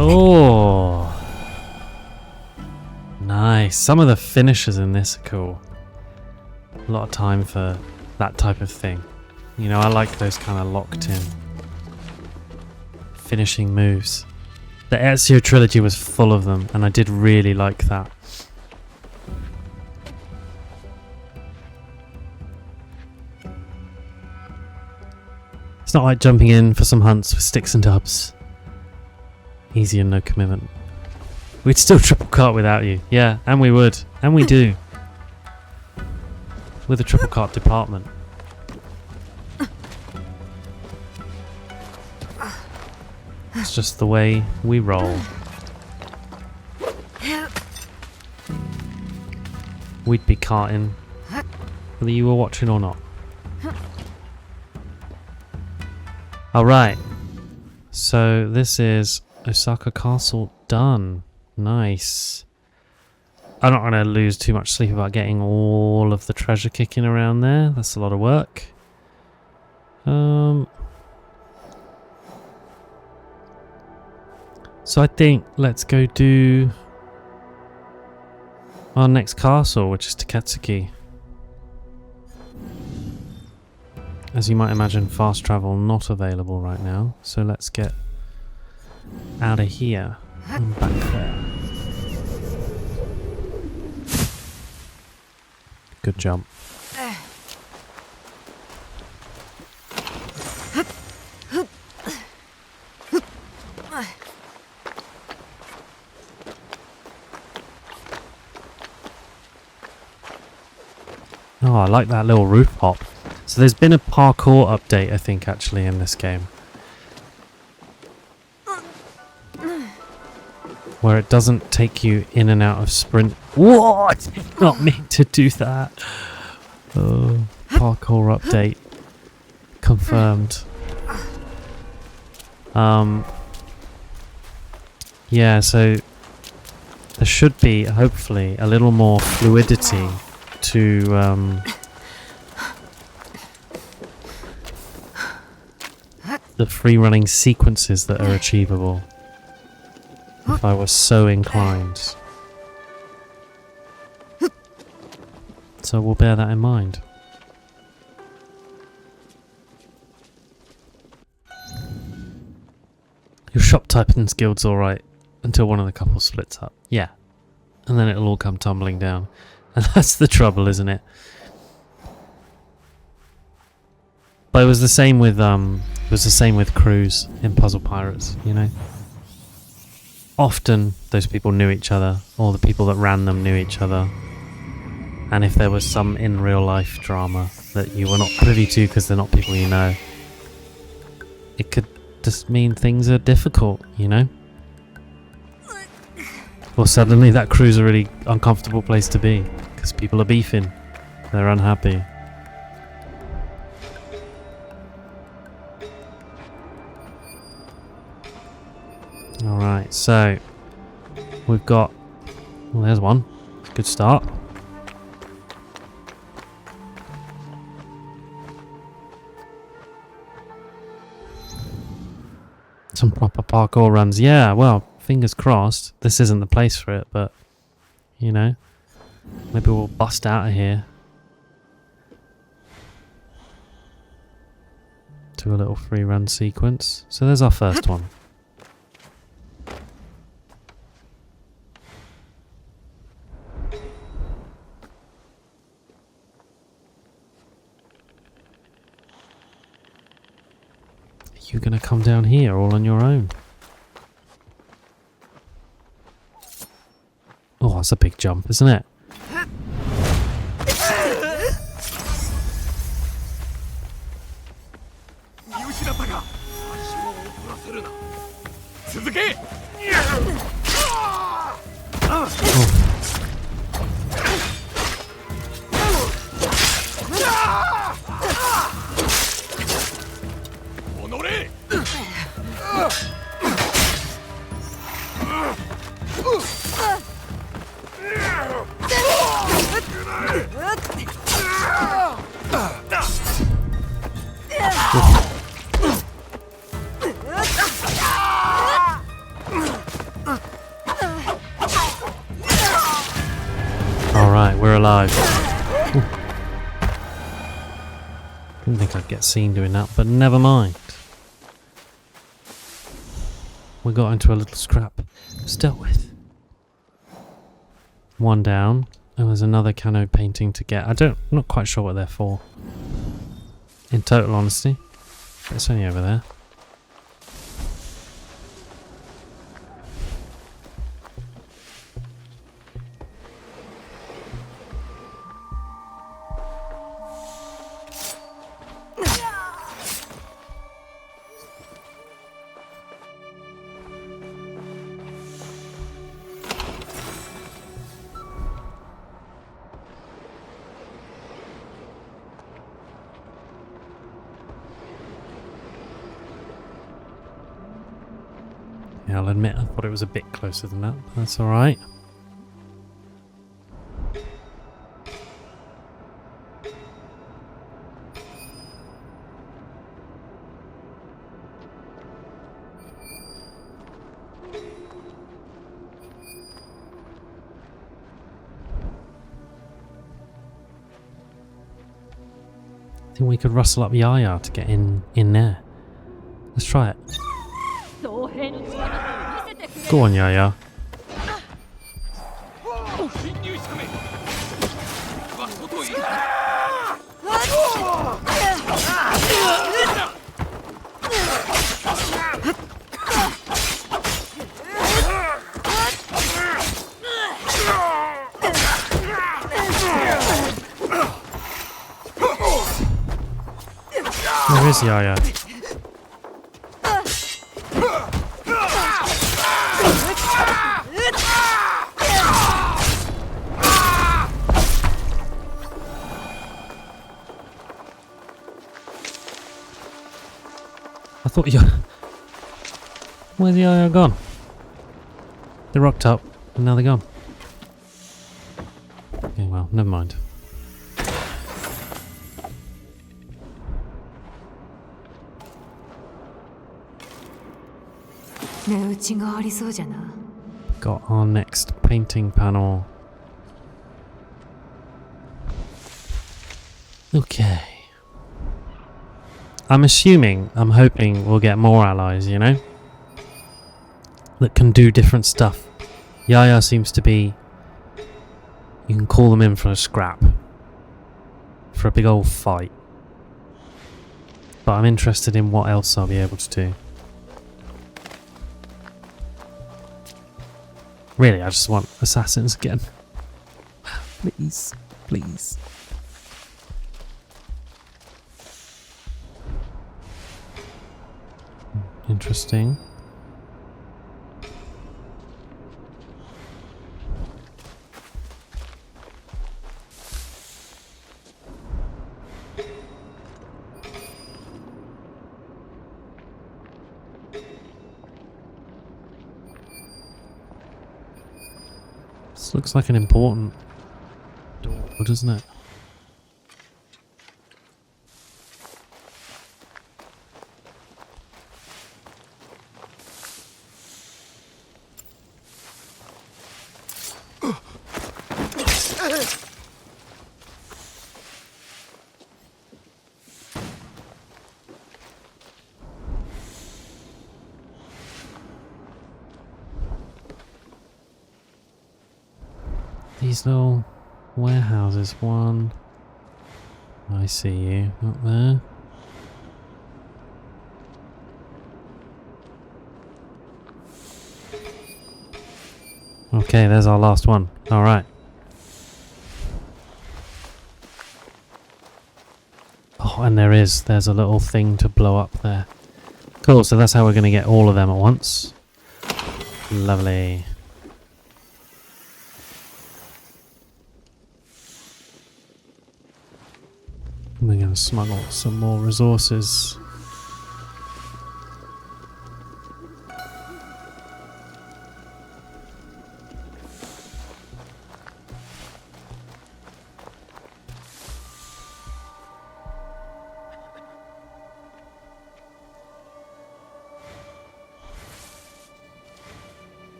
Oh, nice. Some of the finishes in this are cool. A lot of time for that type of thing. You know, I like those kind of locked in finishing moves. The Ezio trilogy was full of them, and I did really like that. It's not like jumping in for some hunts with sticks and dubs. Easy and no commitment. We'd still triple cart without you. Yeah, and we would. And we do. With a triple cart department. It's just the way we roll. We'd be carting whether you were watching or not. Alright. So this is Osaka Castle done. Nice. I'm not going to lose too much sleep about getting all of the treasure kicking around there. That's a lot of work. So I think let's go do our next castle, which is Taketsuki. As you might imagine, fast travel not available right now. So let's get out of here and back there. Good jump. Oh, I like that little roof hop. So there's been a parkour update, I think, actually, in this game. Where it doesn't take you in and out of sprint. What? I did not mean to do that. Oh, parkour update. Confirmed. Yeah, so there should be, hopefully, a little more fluidity to the free running sequences that are achievable if I was so inclined. So we'll bear that in mind. Your shop typing skill's alright until one of the couples splits up. Yeah. And then it'll all come tumbling down. And that's the trouble, isn't it? But it was the same with Cruz in Puzzle Pirates, you know. Often those people knew each other, or the people that ran them knew each other. And if there was some in real life drama that you were not privy to because they're not people you know, it could just mean things are difficult, you know. Or suddenly that crew's a really uncomfortable place to be because people are beefing. They're unhappy. Alright, so we've got... Well, there's one. Good start. Some proper parkour runs. Yeah, well, fingers crossed. This isn't the place for it, but, you know, maybe we'll bust out of here. Do a little free run sequence. So there's our first one. You're gonna come down here all on your own. Oh, that's a big jump, isn't it? Alright, we're alive. Ooh. Didn't think I'd get seen doing that, but never mind. We got into a little scrap. It's dealt with. One down. Oh, there's another Canon painting to get. I'm not quite sure what they're for. In total honesty. But it's only over there. Yeah, I'll admit I thought it was a bit closer than that. That's alright. I think we could rustle up Yaya to get in there. Let's try it. Go on, Yaya. Where is Yaya? I thought you... Where's Yaya gone? They rocked up and now they're gone. Okay, well, never mind. Got our next painting panel. Okay. I'm hoping we'll get more allies, you know? That can do different stuff. Yaya seems to be... You can call them in for a scrap. For a big old fight. But I'm interested in what else I'll be able to do. Really, I just want assassins again. Please, please. Interesting. This looks like an important door, doesn't it? These little warehouses. One. I see you up there. Okay, there's our last one. Alright. Oh, and there's a little thing to blow up there. Cool, so that's how we're going to get all of them at once. Lovely. We're going to smuggle some more resources.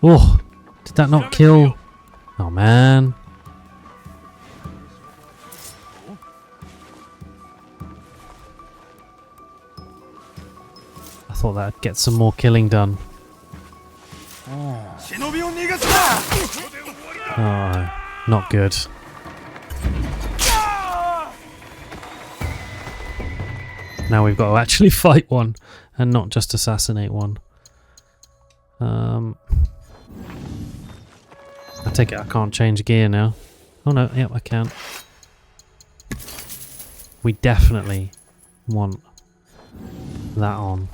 Oh, did that not kill? Oh man. I thought that'd get some more killing done. Oh, not good. Now we've got to actually fight one and not just assassinate one. I take it I can't change gear now. Oh no, yep, I can. We definitely want that on.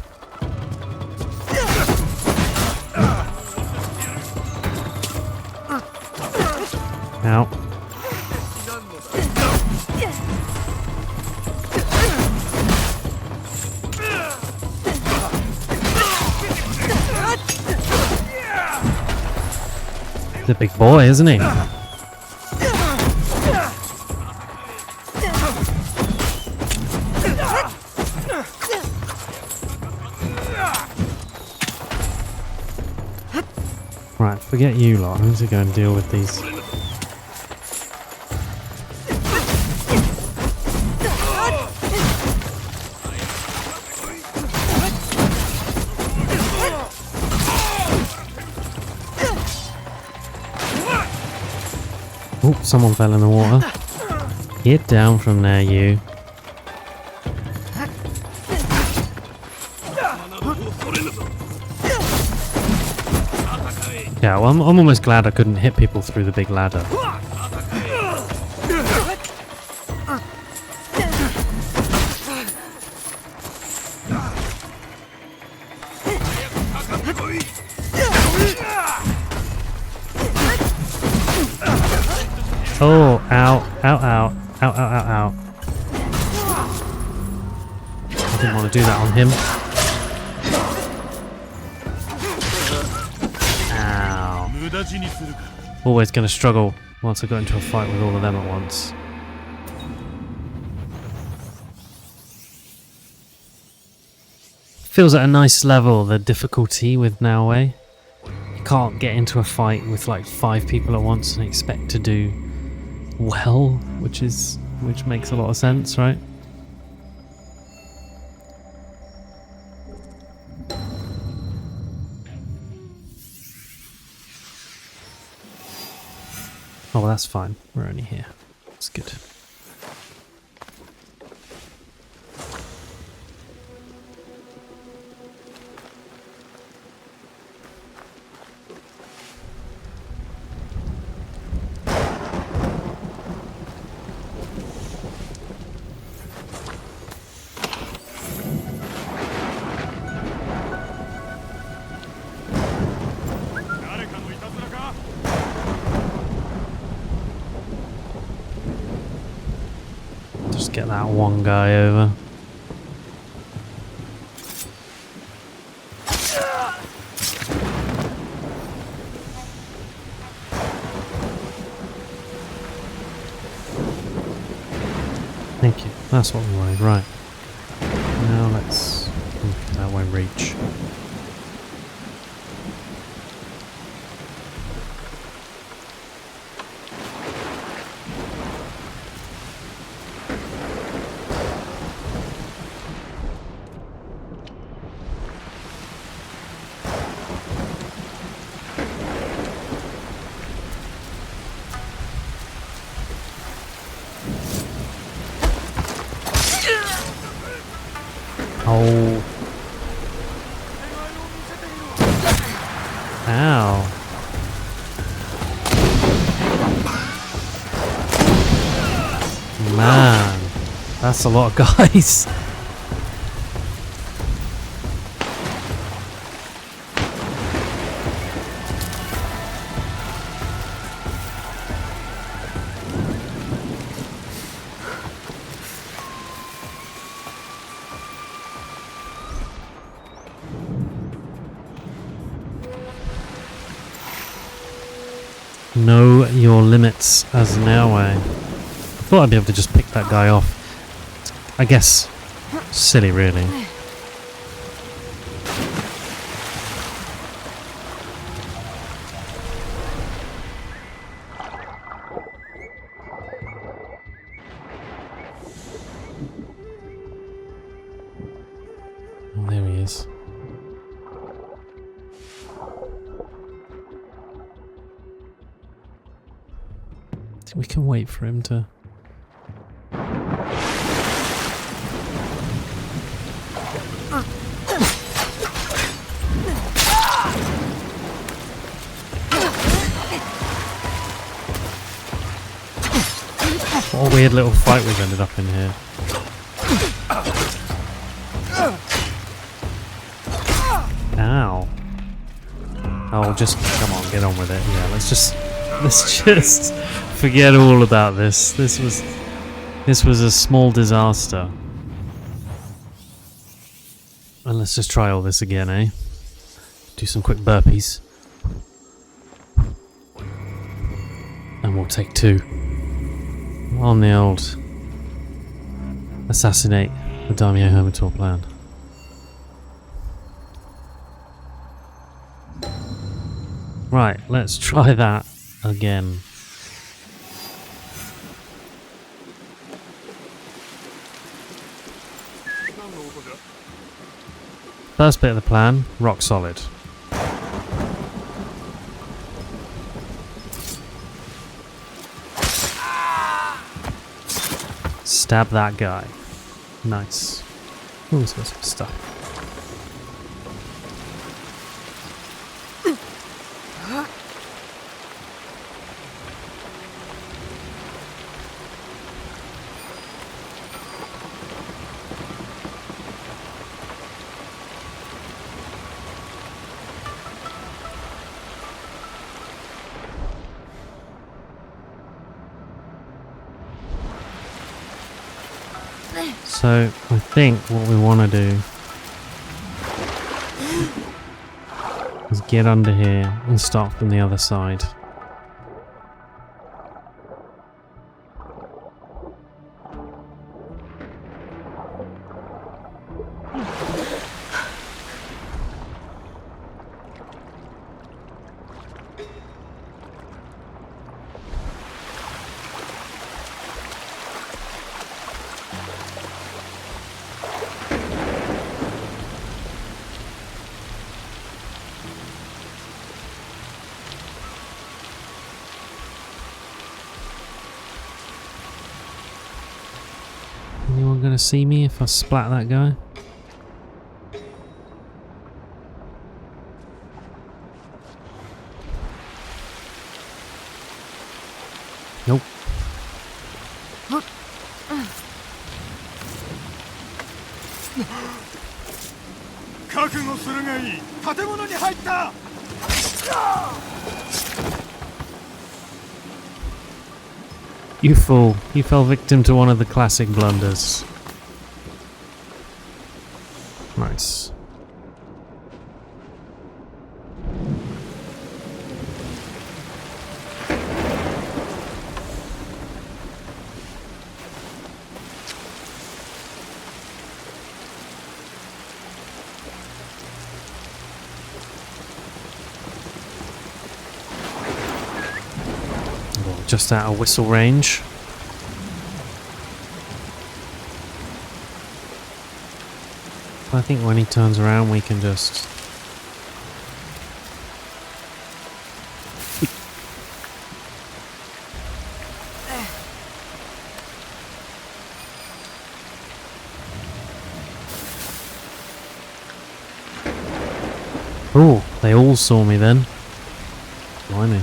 Ow. He's a big boy, isn't he? Right, forget you lot. I need to go and deal with these. Oh, someone fell in the water. Get down from there, you. Yeah, well, I'm almost glad I couldn't hit people through the big ladder. Oh, ow, ow, ow, ow, ow, ow, ow. I didn't want to do that on him. Ow. Always going to struggle once I got into a fight with all of them at once. Feels at a nice level, the difficulty with Naoe. You can't get into a fight with like 5 people at once and expect to do well, which makes a lot of sense, right? Oh, well, that's fine. We're only here. That's good. Just get that one guy over. Thank you. That's what we wanted. Right. Now let's... that won't reach. Oh. Ow. Man, that's a lot of guys. Know your limits as an airway. I thought I'd be able to just pick that guy off. I guess silly, really. Oh, there he is. We can wait for him to... What a weird little fight we've ended up in here. Ow. Oh, just come on, get on with it. Yeah, let's just forget all about this. This was a small disaster. And let's just try all this again, eh? Do some quick burpees. And we'll take 2. On the old assassinate the Daimyo Hermitor plan. Right, let's try that again. First bit of the plan, rock solid. Stab that guy. Nice. Ooh, he's got some stuff. So, I think what we want to do is get under here and start from the other side. Anyone gonna see me if I splat that guy? Nope. You fool. You fell victim to one of the classic blunders. Nice. just out of whistle range. I think when he turns around we can just... Oh, they all saw me then. Blimey.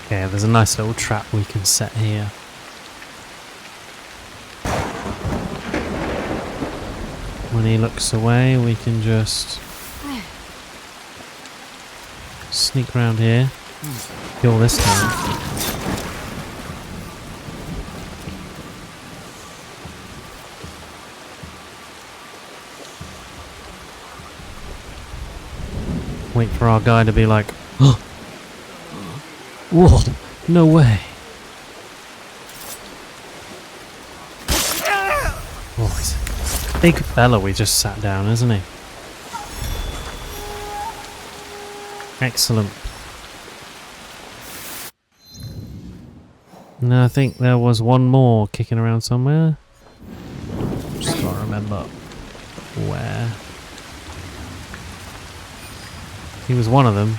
Okay, there's a nice little trap we can set here. When he looks away, we can just sneak around here, kill this guy. Wait for our guy to be like, oh, whoa, no way. Oh, he's a big fella we just sat down, isn't he? Excellent. No, I think there was one more kicking around somewhere. Just can't remember where. He was one of them.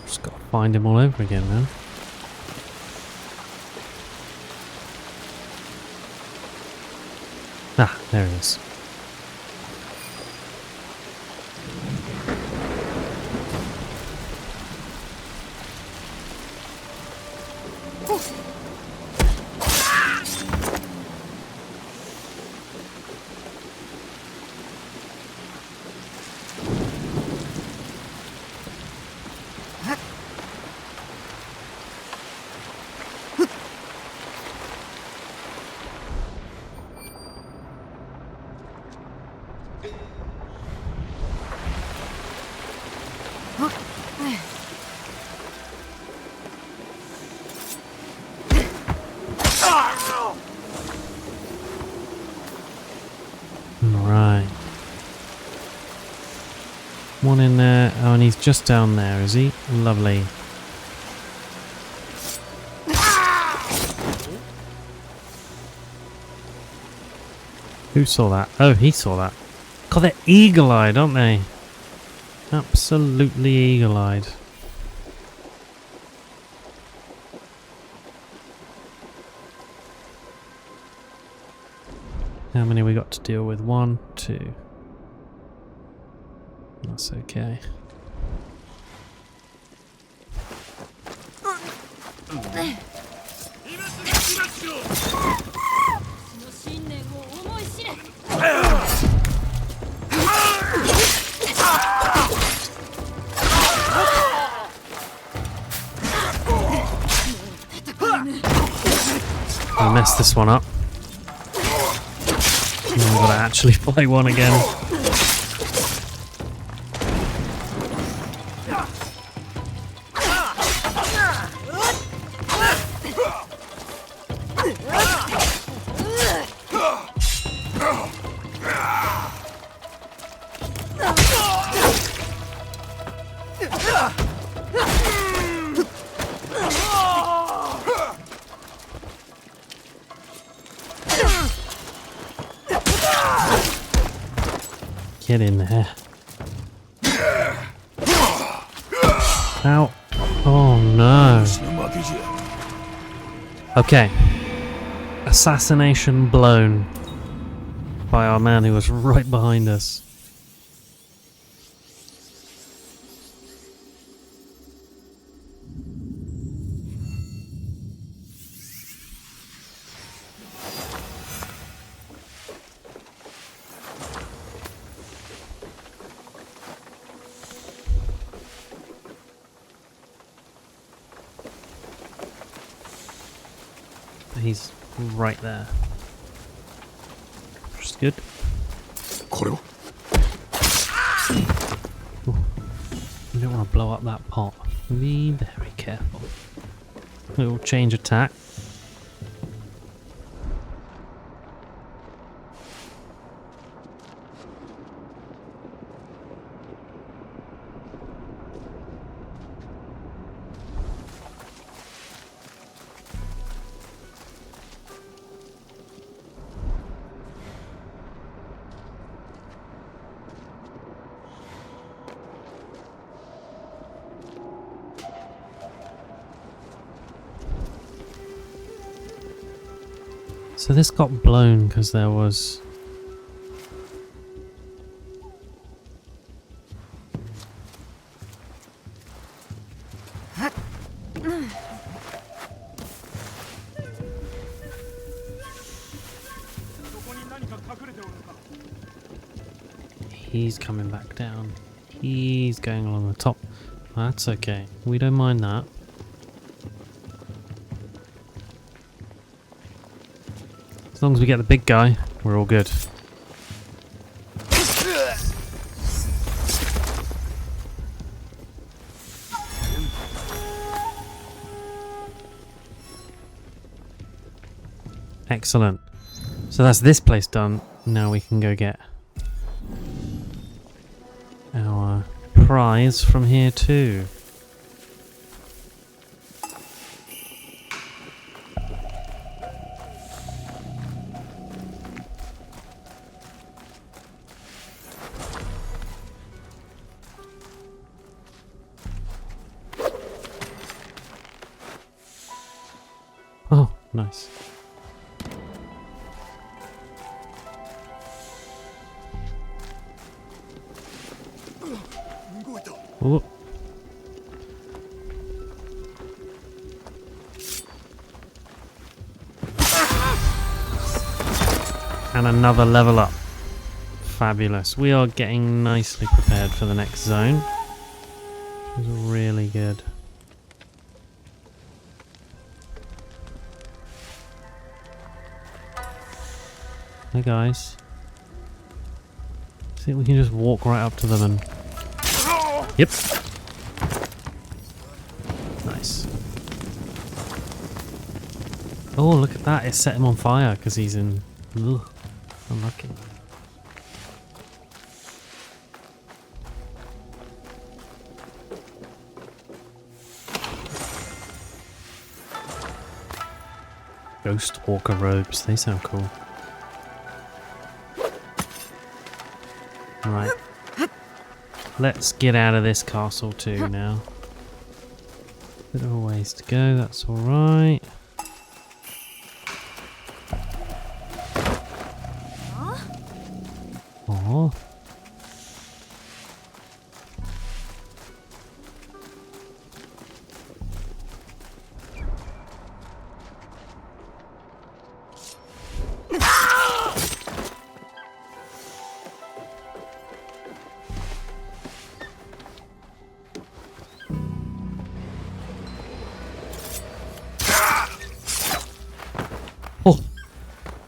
Just gotta find him all over again now. Ah, there he is. Right. One in there. Oh, and he's just down there, is he? Lovely. Who saw that? Oh, he saw that. God, they're eagle-eyed, aren't they? Absolutely eagle-eyed. How many we got to deal with? 1, 2. That's okay. I messed this one up. I've got to actually play one again. Get in there. Ow. Oh no. Okay. Assassination blown by our man who was right behind us. He's right there. Which is good. Ooh. We don't want to blow up that pot. Be very careful. Little change attack. So this got blown because there was... He's coming back down. He's going along the top. That's okay. We don't mind that. As long as we get the big guy, we're all good. Excellent. So that's this place done. Now we can go get our prize from here too. Oh, nice. Ooh. And another level up. Fabulous. We are getting nicely prepared for the next zone. Which is really good. Hey guys. See if we can just walk right up to them and... Yep. Nice. Oh, look at that. It set him on fire because he's in... Ugh, unlucky. Ghost Walker robes. They sound cool. Right. Let's get out of this castle too now. Bit of a ways to go, that's alright. Oh.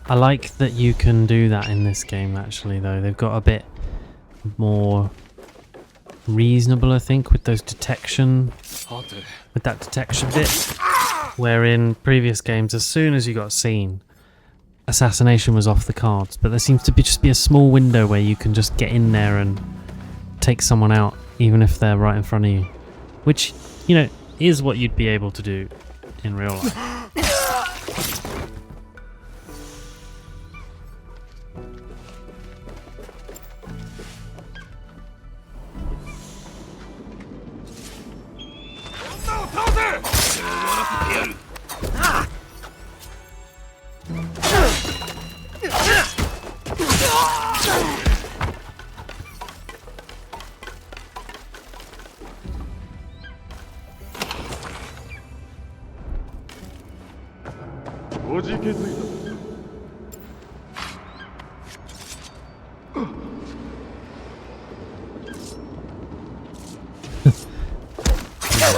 I like that you can do that in this game actually though. They've got a bit more reasonable I think with those detection, with that detection bit, where in previous games as soon as you got seen assassination was off the cards, but there seems to be just be a small window where you can just get in there and take someone out even if they're right in front of you, which, you know, is what you'd be able to do in real life.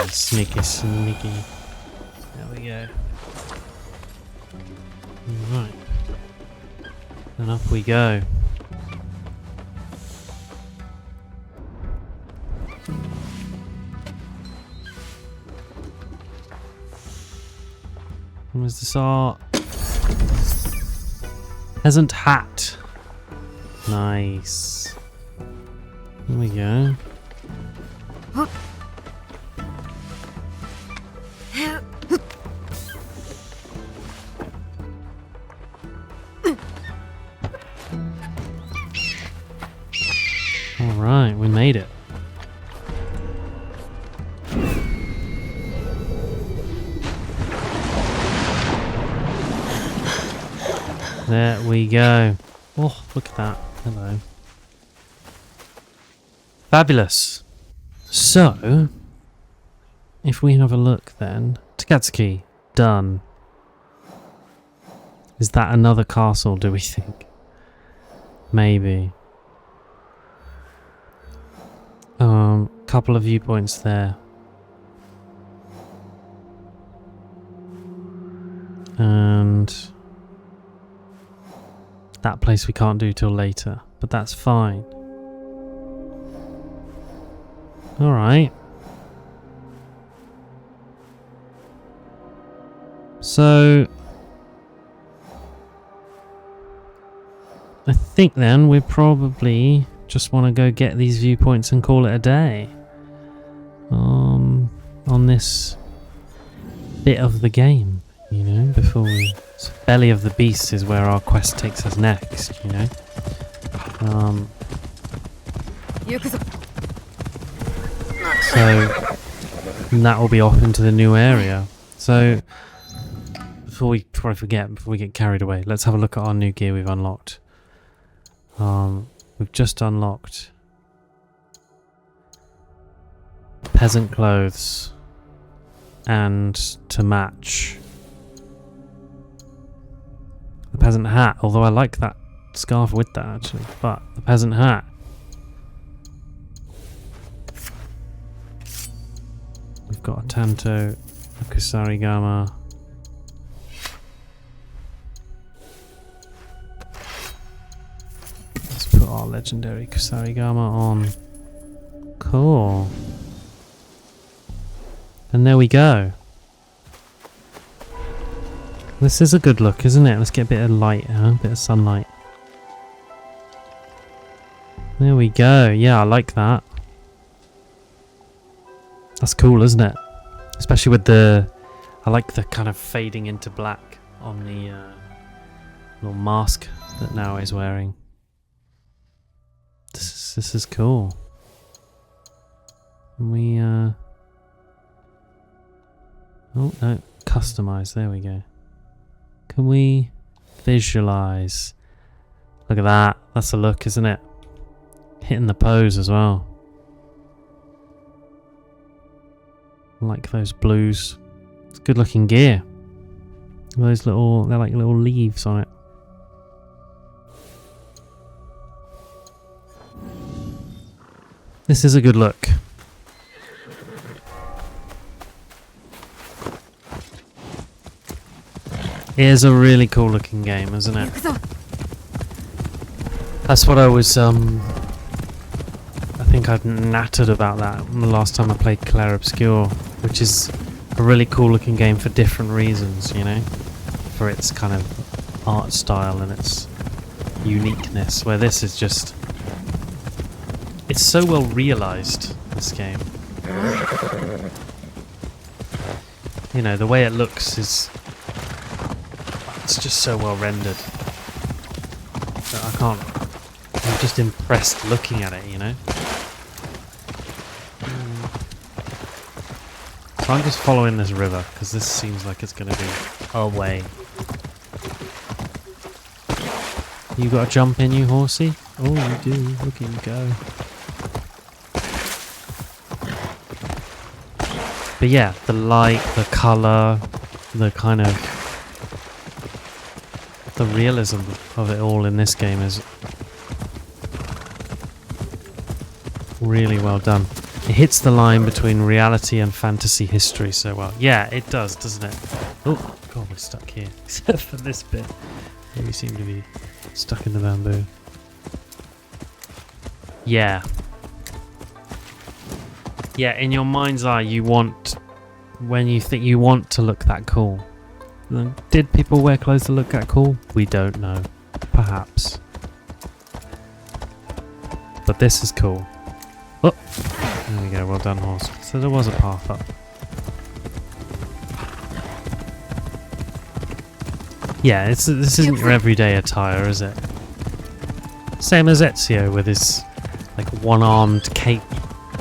Sneaky, sneaky. There we go. And up we go. What is this art? Peasant hat. Nice. Here we go. Alright, we made it. There we go. Oh, look at that. Hello. Fabulous. So, if we have a look then. Takatsuki, done. Is that another castle, do we think? Maybe. Couple of viewpoints there. And that place we can't do till later, but that's fine. Alright. So I think then we probably just want to go get these viewpoints and call it a day. On this bit of the game, you know, before we... So Belly of the Beast is where our quest takes us next, you know. So that will be off into the new area. So before we get carried away, let's have a look at our new gear we've unlocked. We've just unlocked peasant clothes, and to match the peasant hat, although I like that scarf with that actually, but the peasant hat. We've got a tanto, a kusarigama. Let's put our legendary kusarigama on. Cool. And there we go. This is a good look, isn't it? Let's get a bit of light, a bit of sunlight. There we go. Yeah, I like that. That's cool, isn't it? Especially with the... I like the kind of fading into black on the little mask that Nao is wearing. This is cool. And we... Oh, no. Customize. There we go. Can we visualize? Look at that. That's a look, isn't it? Hitting the pose as well. I like those blues. It's good looking gear. Those little, they're like little leaves on it. This is a good look. It is a really cool looking game, isn't it? That's what I was, I think I'd nattered about that the last time I played Clair Obscur, which is a really cool looking game for different reasons, you know? For its kind of art style and its uniqueness, where this is just... It's so well realised, this game. You know, the way it looks is... It's just so well rendered that I can't... I'm just impressed looking at it, you know? So I'm just following this river, because this seems like it's going to be our way. You got to jump in, you horsey? Oh, you do. Look at you go. But yeah, the light, the colour, the kind of... The realism of it all in this game is really well done. It hits the line between reality and fantasy history so well. Yeah, it does, doesn't it? Oh, God, we're stuck here. here, except for this bit. Here we seem to be stuck in the bamboo. Yeah. Yeah, in your mind's eye, you want, when you think you want to look that cool. Did people wear clothes to look that cool? We don't know. Perhaps. But this is cool. Oh! There we go, well done, horse. So there was a path up. Yeah, this isn't your everyday attire, is it? Same as Ezio with his like one-armed cape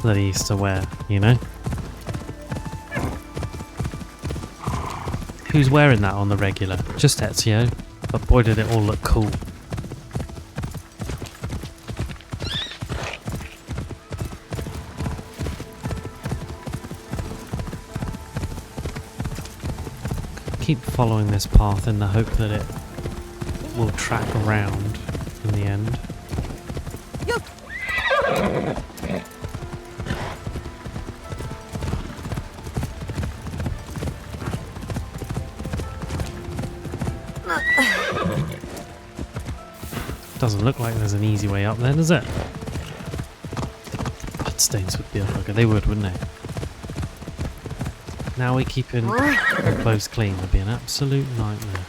that he used to wear, you know? Who's wearing that on the regular? Just Ezio. But boy did it all look cool. Keep following this path in the hope that it will track around in the end. Doesn't look like there's an easy way up there, does it? Bloodstains would be a bugger. They would, wouldn't they? Now we're keeping our clothes clean. Would be an absolute nightmare.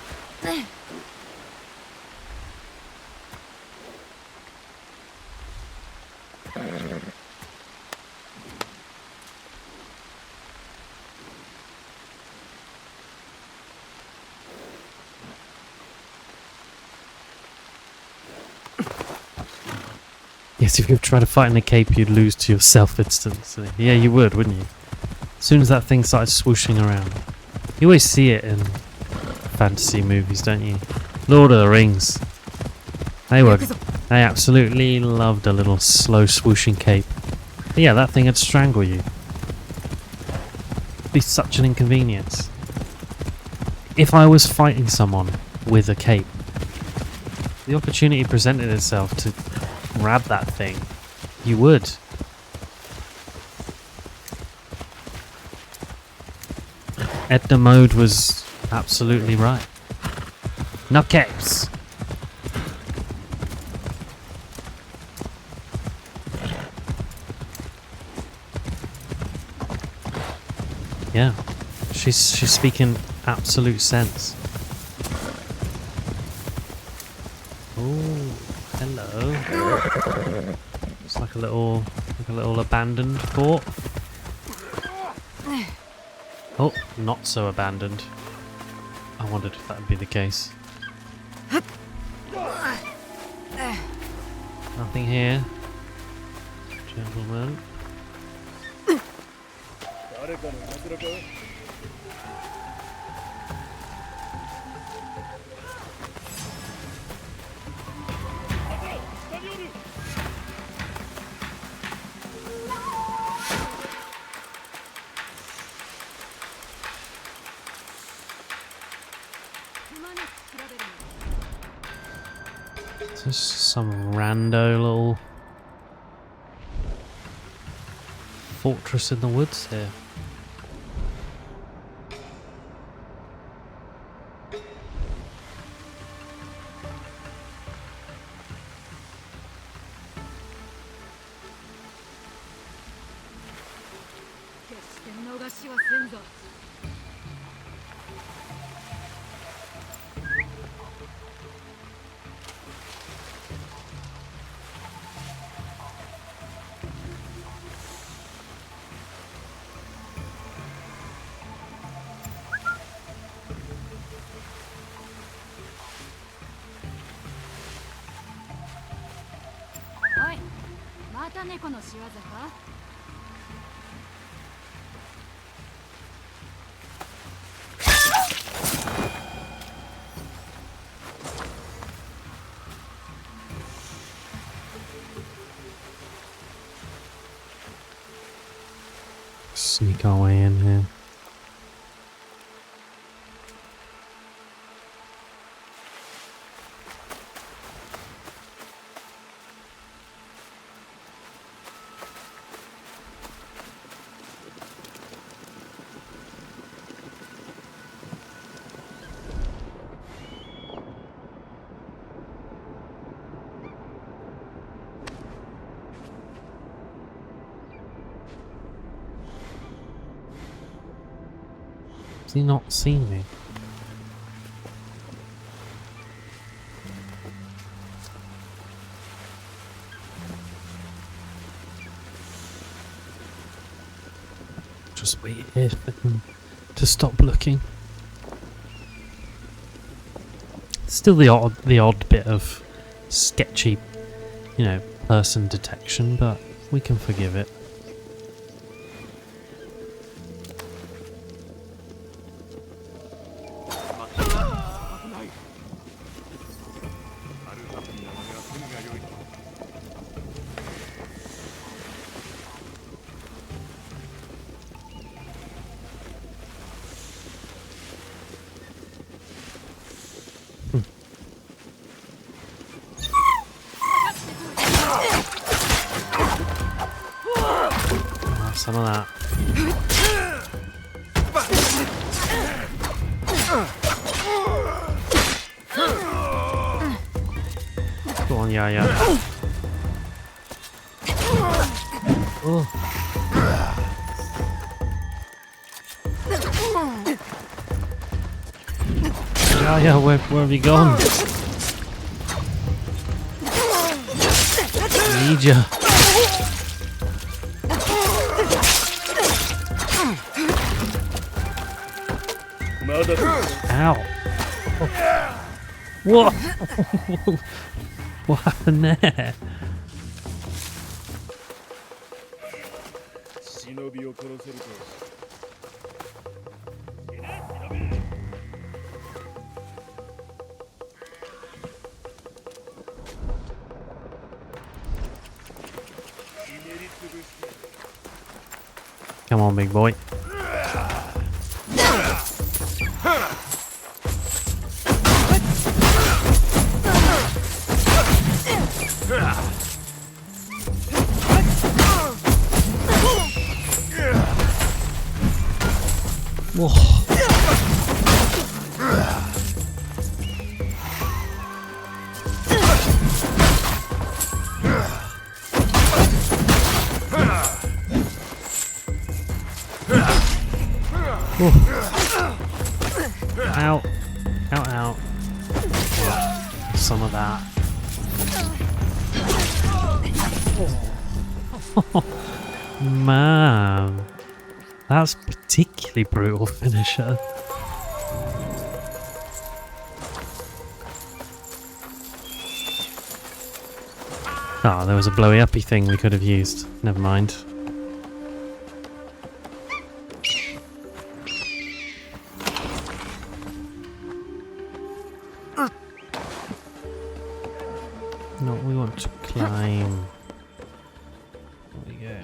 Yes, if you tried to fight in a cape, you'd lose to yourself instantly. Yeah, you would, wouldn't you? As soon as that thing started swooshing around. You always see it in fantasy movies, don't you? Lord of the Rings. They absolutely loved a little slow swooshing cape. But yeah, that thing would strangle you. It'd be such an inconvenience. If I was fighting someone with a cape, the opportunity presented itself to grab that thing, you would. Edna Mode was absolutely right. Nutcapes! Yeah, she's speaking absolute sense. Oh, hello. It's like a little abandoned fort. Oh, not so abandoned. I wondered if that would be the case. Nothing here. Gentlemen. Just some rando little fortress in the woods here. Sneak our way in here. he not seen me? Just wait here for him to stop looking. Still the odd bit of sketchy, you know, person detection, but we can forgive it. Some of that. Go on, yeah. Oh. Yeah, where have you gone? I need ya. Ow. Oh. What? What happened there? Come on, big boy. Whoa. Ow. Ow. Yeah, some of that. Man. That's a particularly brutal finisher. Ah, there was a blowy uppy thing we could have used. Never mind. No, we want to climb. There we go.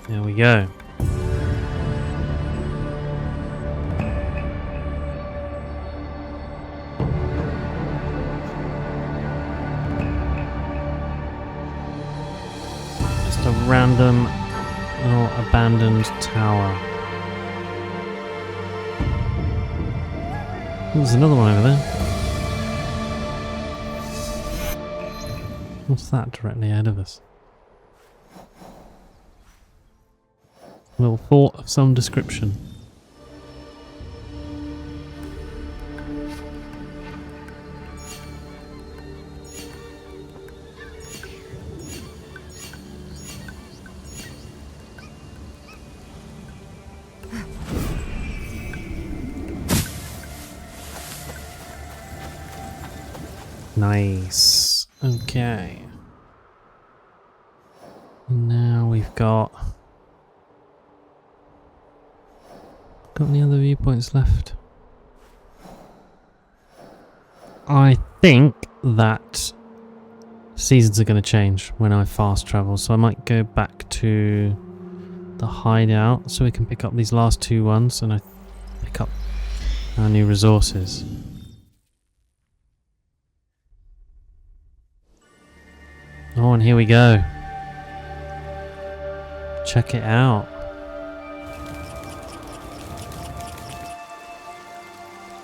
There we go. Just a random little abandoned tower. There's another one over there. What's that directly ahead of us? A little fort of some description. Nice. Okay. Now we've got any other viewpoints left? I think that seasons are going to change when I fast travel, so I might go back to the hideout so we can pick up these last two ones and I pick up our new resources. Oh, and here we go. Check it out.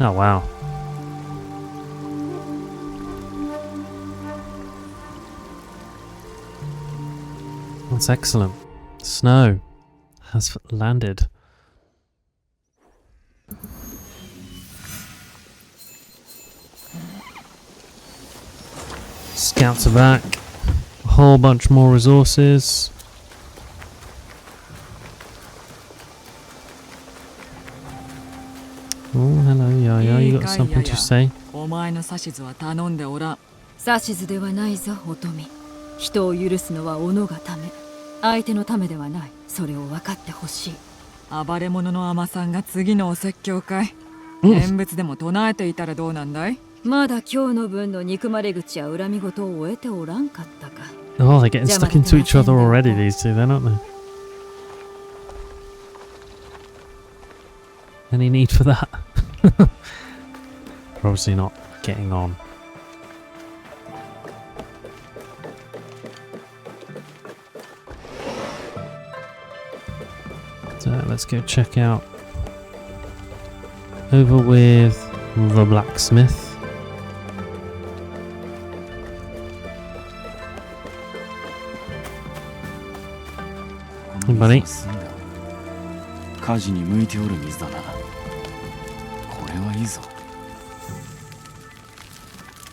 Oh, wow. That's excellent. Snow has landed. Scouts are back. A whole bunch more resources. Oh, hello, Yaya. You got something to say? お前の指図は頼んでおらん。指図ではないぞ、乙女。人を許すのは己がため。相手のためではない。それを分かってほしい。暴れ者の尼さんが次のお説教会。念仏でも唱えていたらどうなんだい？まだ今日の分の憎まれ口や恨み事を終えておらんかったか。Oh, they're getting stuck into each other already, these two, then, aren't they? Any need for that? They're obviously not getting on. So let's go check out over with the blacksmith. Anybody? 火事に向いておる水だな。これはいいぞ。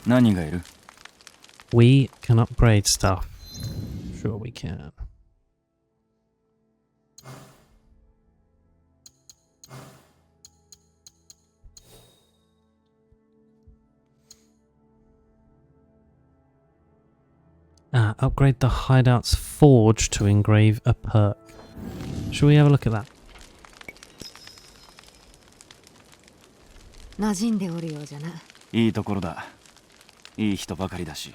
何がいる？ We can upgrade stuff. Sure we can. Upgrade the hideout's forge to engrave a perk. Shall we have a look at that? 馴染んでおるようじゃな。いいところだ。いい人ばかりだし、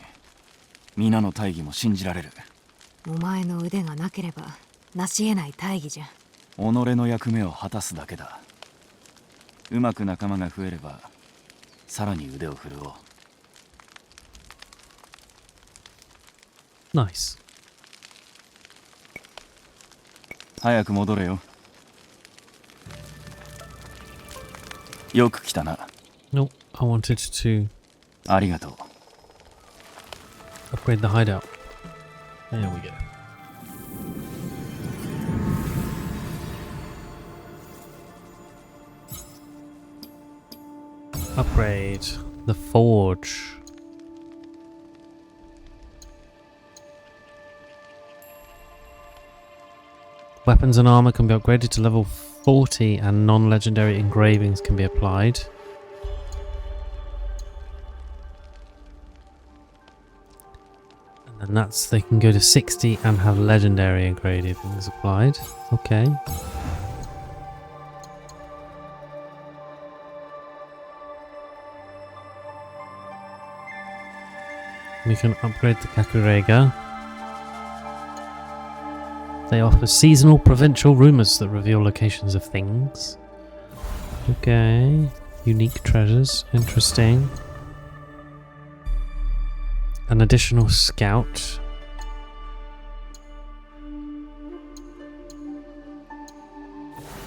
皆の大義も信じられる。お前の腕がなければ成し得ない大義じゃ。己の役目を果たすだけだ。うまく仲間が増えれば、さらに腕を振るおう。Nice. 早く戻れよ。よく来たな。No, I wanted to ありがとう。upgrade the hideout. There we go. Upgrade the forge. Weapons and armor can be upgraded to level 40 and non-legendary engravings can be applied. And then they can go to 60 and have legendary engravings applied. Okay. We can upgrade the Kakurega. They offer seasonal provincial rumors that reveal locations of things. Okay. Unique treasures. Interesting. An additional scout.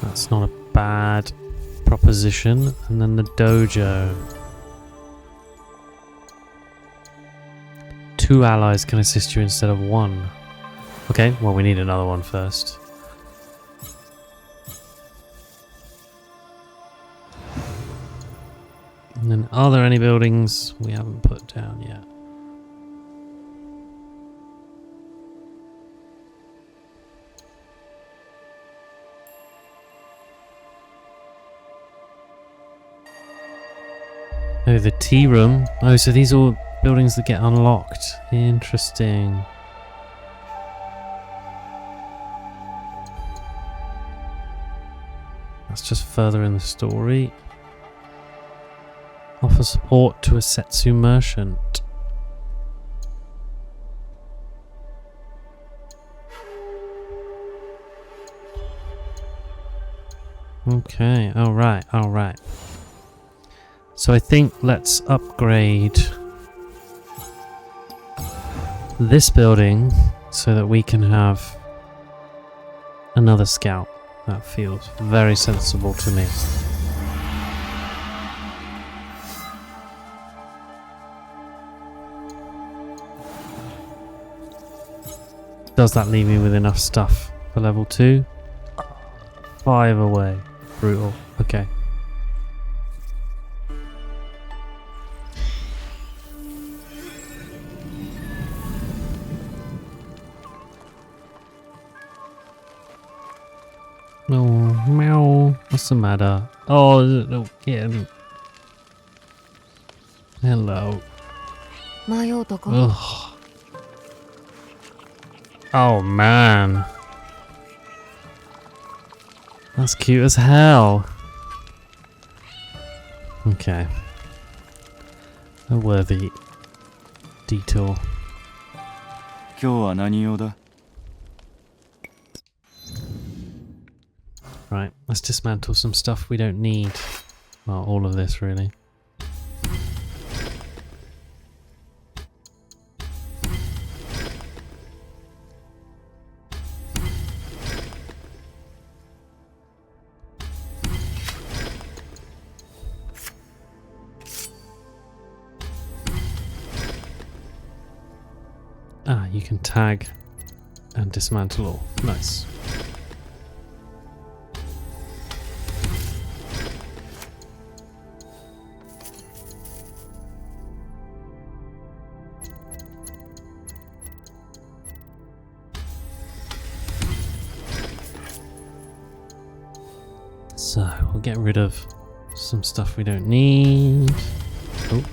That's not a bad proposition. And then the dojo. 2 allies can assist you instead of 1. Okay, well, we need another one first. And then, are there any buildings we haven't put down yet? Oh, the tea room. Oh, so these are all buildings that get unlocked. Interesting. That's just further in the story. Offer support to a Settsu merchant. Okay, alright, alright. So I think let's upgrade this building so that we can have another scout. That feels very sensible to me. Does that leave me with enough stuff for level 2? 5 away. Brutal. Okay. Oh, meow. What's the matter? Oh, no, kitten. Hello. 迷うとこ Ugh. Oh, man. That's cute as hell. Okay. A worthy detour. 今日は何用だ？ Right, let's dismantle some stuff we don't need. Well, all of this, really. Ah, you can tag and dismantle all. Nice. So, we'll get rid of some stuff we don't need. Oh.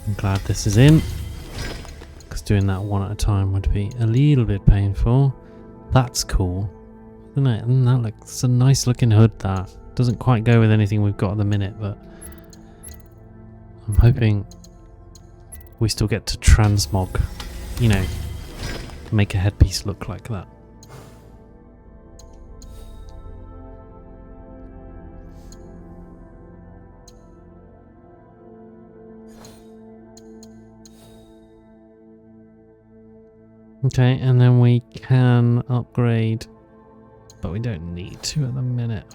I'm glad this is in, because doing that one at a time would be a little bit painful. That's cool, isn't it? And that looks a nice looking hood. That doesn't quite go with anything we've got at the minute, but I'm hoping we still get to transmog, you know, make a headpiece look like that. Okay, and then we can upgrade, but we don't need to at the minute.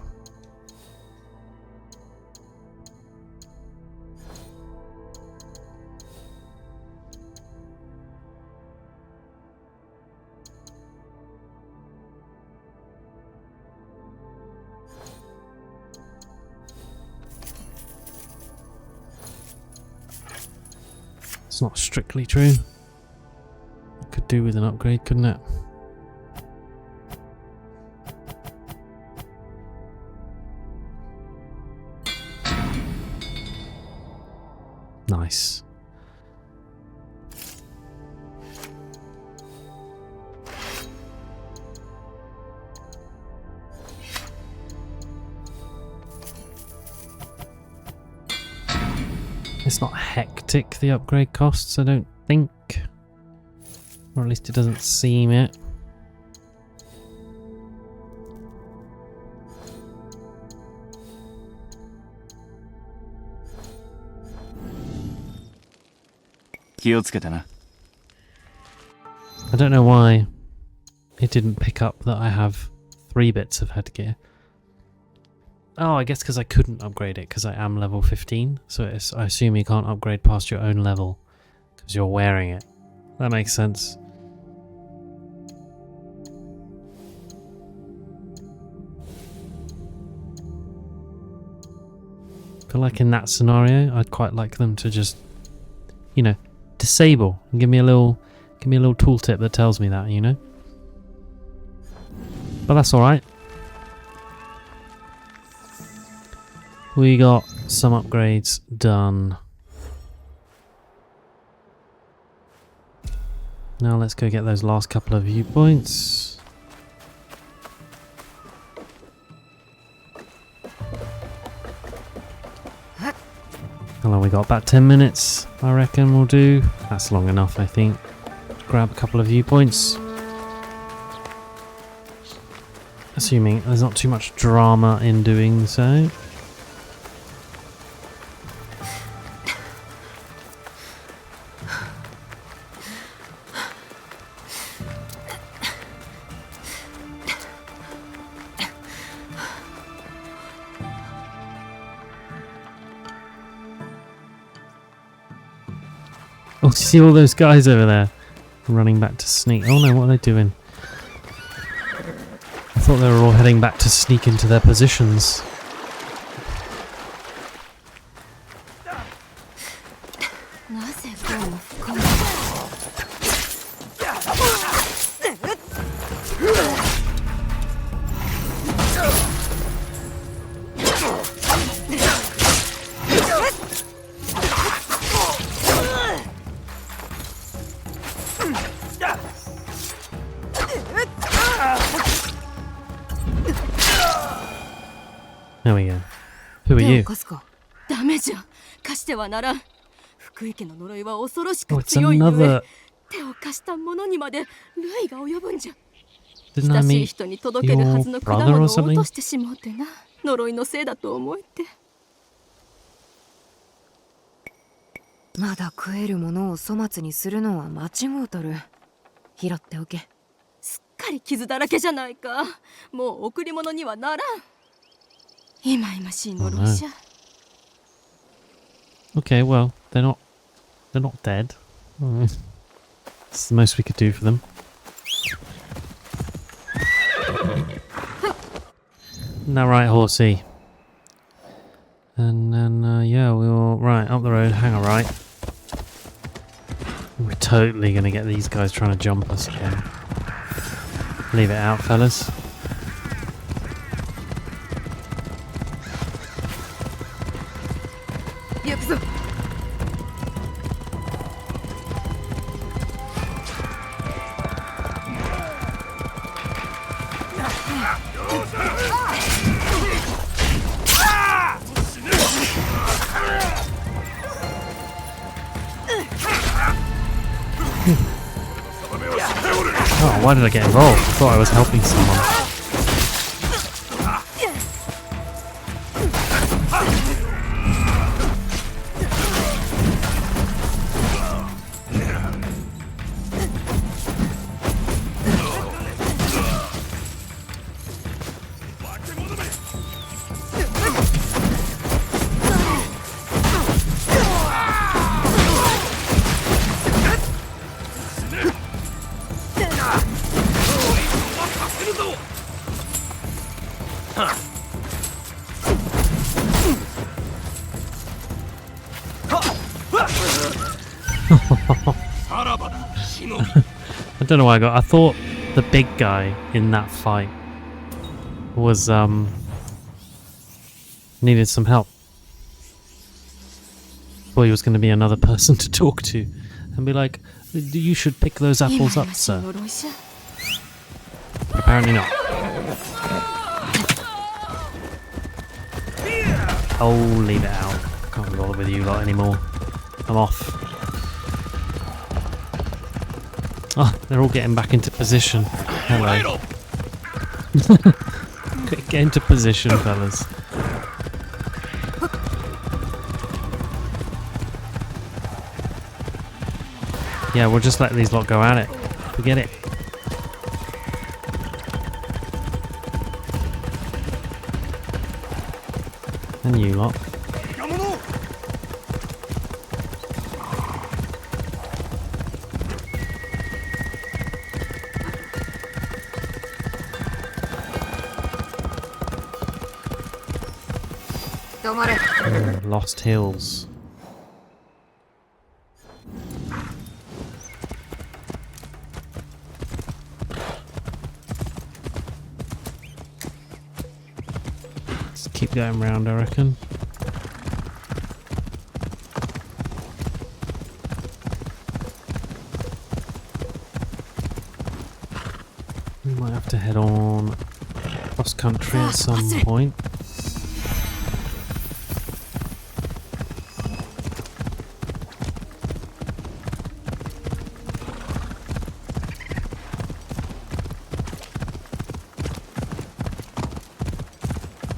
It's not strictly true. Could do with an upgrade, couldn't it? Nice. It's not hectic, the upgrade costs, I don't think. Or at least it doesn't seem it. I don't know why it didn't pick up that I have 3 bits of headgear. Oh, I guess because I couldn't upgrade it because I am level 15. So I assume you can't upgrade past your own level because you're wearing it. That makes sense. I feel like in that scenario, I'd quite like them to just, you know, disable and give me a little tooltip that tells me that, you know. But that's all right. We got some upgrades done. Now let's go get those last couple of viewpoints. How long we got? About 10 minutes, I reckon we'll do. That's long enough, I think. Grab a couple of viewpoints. Assuming there's not too much drama in doing so. Oh, see all those guys over there running back to sneak. Oh no, what are they doing? I thought they were all heading back to sneak into their positions. There we go. Who are 手を you? 貸すか。ダメじゃん。貸してはならん。福井家の呪いは恐ろし Oh, く it's 強いゆえ another. 手を貸した者にまで類が及ぶんじゃ。 Didn't I 親しい meet 人に届けるはずの your 果 brother 物を or 落 something? としてしまうてな。呪いのせいだと思えて。まだ食えるものを粗末にするのは間違うとる。拾っておけ。すっかり傷だらけじゃないか。もう贈り物にはならん。いまいましい呪いじゃ。Okay, well, they're not dead. It's the most we could do for them. Isn't that right, horsey? And then, yeah, we'll... Right, up the road, hang a right. We're totally gonna get these guys trying to jump us again. Leave it out, fellas. Oh, why did I get involved? I thought I was helping someone. I don't know why I thought the big guy in that fight was needed some help. Thought he was going to be another person to talk to and be like, you should pick those apples up, sir. But apparently not. Oh, leave it out. Can't be bothered with you lot anymore. I'm off. Oh, they're all getting back into position. Hello. Get into position, fellas. Yeah, we'll just let these lot go at it. Forget it. And you lot. Lost Hills. Let's keep going round, I reckon. We might have to head on cross country at some point.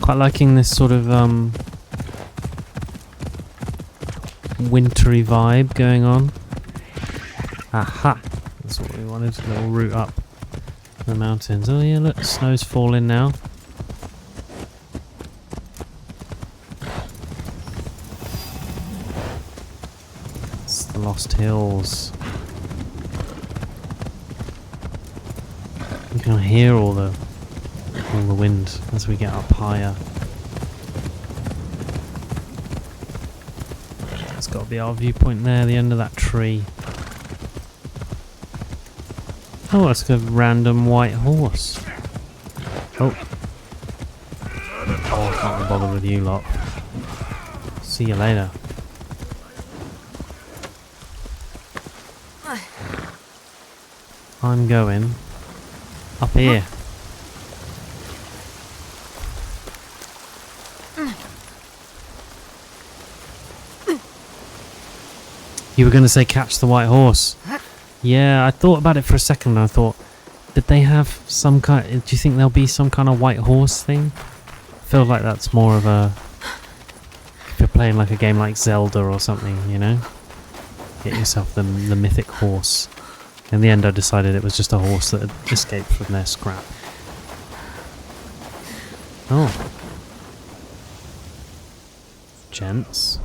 Quite liking this sort of wintry vibe going on. Aha! That's what we wanted, a little route up the mountains. Oh yeah, look, snow's falling now. It's the Lost Hills. You can hear all the wind as we get up higher. It's got to be our viewpoint there, the end of that tree. Oh, that's a random white horse. Oh. Oh, I can't be bothered with you lot. See you later. I'm going up here. You were going to say catch the white horse. Yeah, I thought about it for a second and I thought, did they have some kind... Do you think there'll be some kind of white horse thing? I feel like that's more of a... If you're playing like a game like Zelda or something, you know? Get yourself the mythic horse. In the end I decided it was just a horse that had escaped from their scrap. Oh. Gents.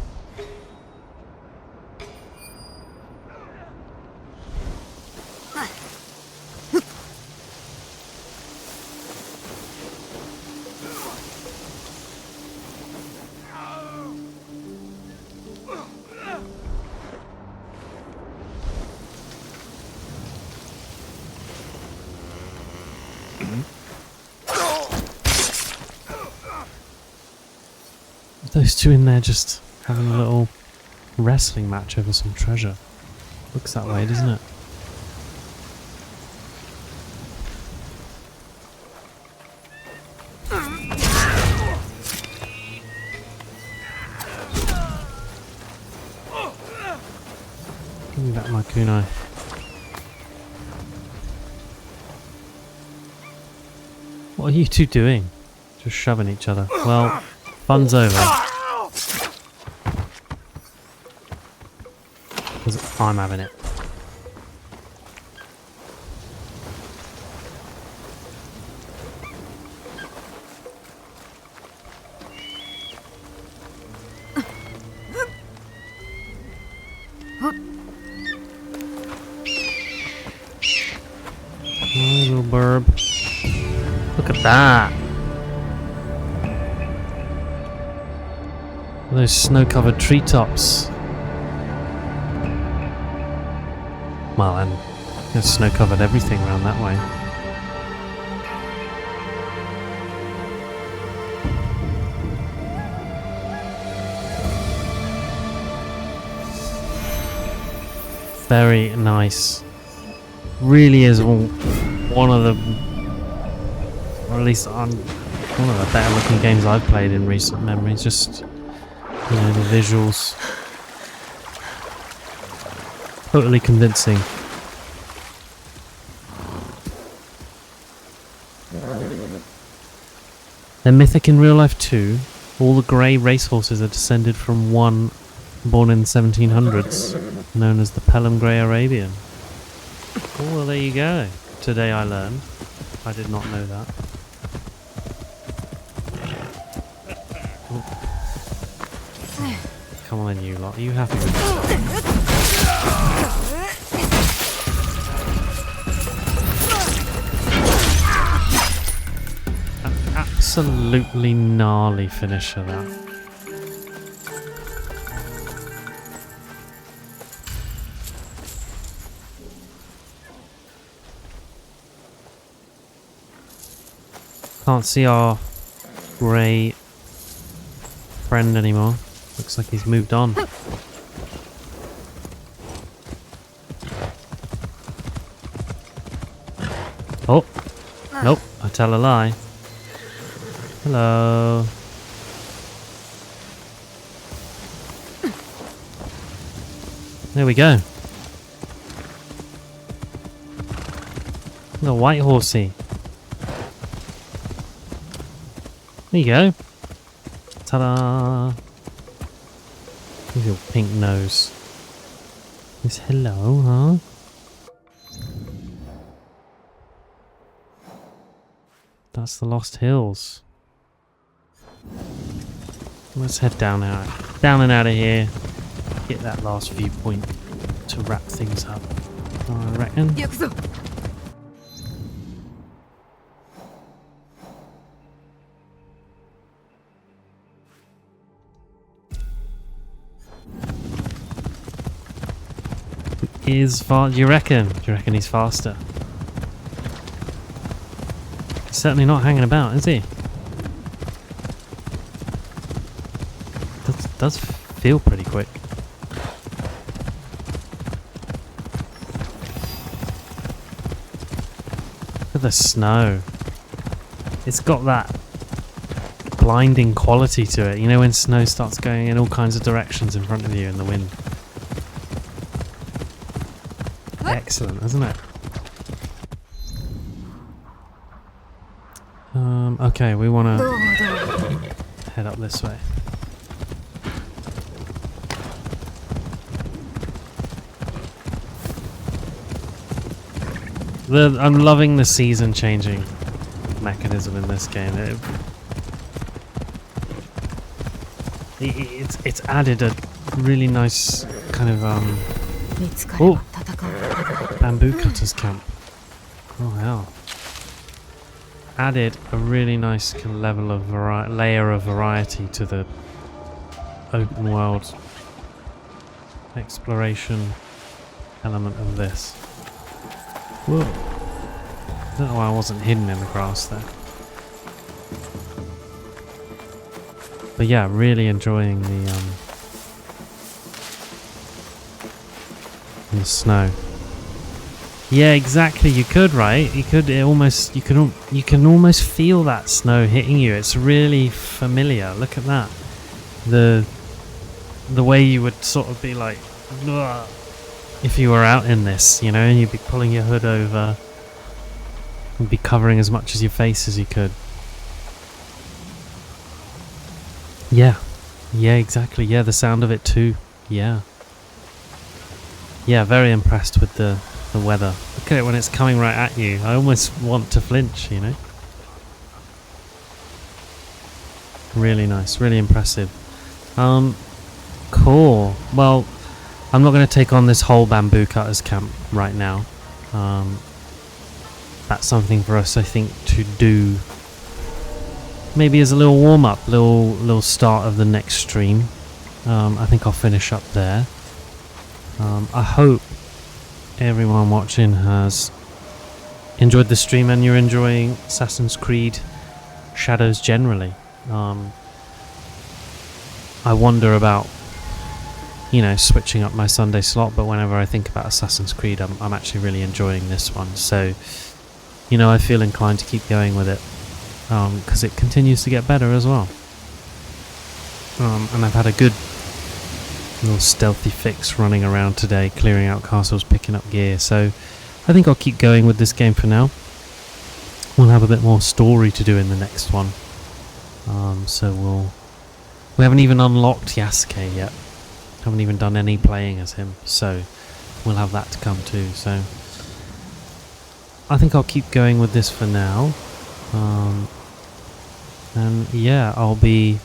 Those two in there just having a little wrestling match over some treasure. Looks that way, doesn't it? Give me back my kunai. What are you two doing? Just shoving each other. Well, fun's over. Because I'm having it. Hi, little burb. Look at that. Those snow-covered treetops. Well, and there's snow-covered everything around that way. Very nice. Really is one of the, or at least one of the better looking games I've played in recent memory. Just, you know, the visuals. Totally convincing. They're mythic in real life too. All the grey racehorses are descended from one born in the 1700s, known as the Pelham Grey Arabian. Oh, well, there you go. Today I learned. I did not know that. Come on, you lot. Are you happy with yourself? An absolutely gnarly finisher, that. Can't see our grey friend anymore. Looks like he's moved on. Oh! Nope, I tell a lie. Hello. There we go. The white horsey. There you go. Ta-da! With your pink nose. Yes, hello, huh? That's the Lost Hills. Let's head down and out of here. Get that last viewpoint. to wrap things up, I reckon. 行くぞ。 Is far? Do you reckon? Do you reckon he's faster? He's certainly not hanging about, is he? Does feel pretty quick. Look at the snow. It's got that blinding quality to it. You know when snow starts going in all kinds of directions in front of you in the wind. Excellent, isn't it? Okay, we want to head up this way. I'm loving the season changing mechanism in this game. It's added a really nice kind of 見つかれば戦う。 bamboo cutters camp. Oh wow. Added a really nice kind of level of layer of variety to the open world exploration element of this. Whoa. I don't know why I wasn't hidden in the grass there. But yeah, really enjoying the snow. Yeah, exactly. You could, right? You could you can almost feel that snow hitting you. It's really familiar. Look at that. The way you would sort of be like, ugh, if you were out in this, you know, and you'd be pulling your hood over and be covering as much as your face as you could. Yeah. Yeah, exactly. Yeah, the sound of it too. Yeah. Yeah, very impressed with the weather. Look at it when it's coming right at you. I almost want to flinch, you know. Really nice, really impressive. Cool. Well, I'm not going to take on this whole bamboo cutters camp right now. That's something for us, I think, to do maybe as a little warm-up, little start of the next stream. I think I'll finish up there. I hope everyone watching has enjoyed the stream and you're enjoying Assassin's Creed Shadows generally. I wonder about, you know, switching up my Sunday slot, but whenever I think about Assassin's Creed, I'm actually really enjoying this one. So, you know, I feel inclined to keep going with it because it continues to get better as well. And I've had a good little stealthy fix running around today, clearing out castles, picking up gear. So I think I'll keep going with this game for now. We'll have a bit more story to do in the next one. So we haven't even unlocked Yasuke yet. Haven't even done any playing as him. So we'll have that to come too. So I think I'll keep going with this for now. And yeah, I'll be...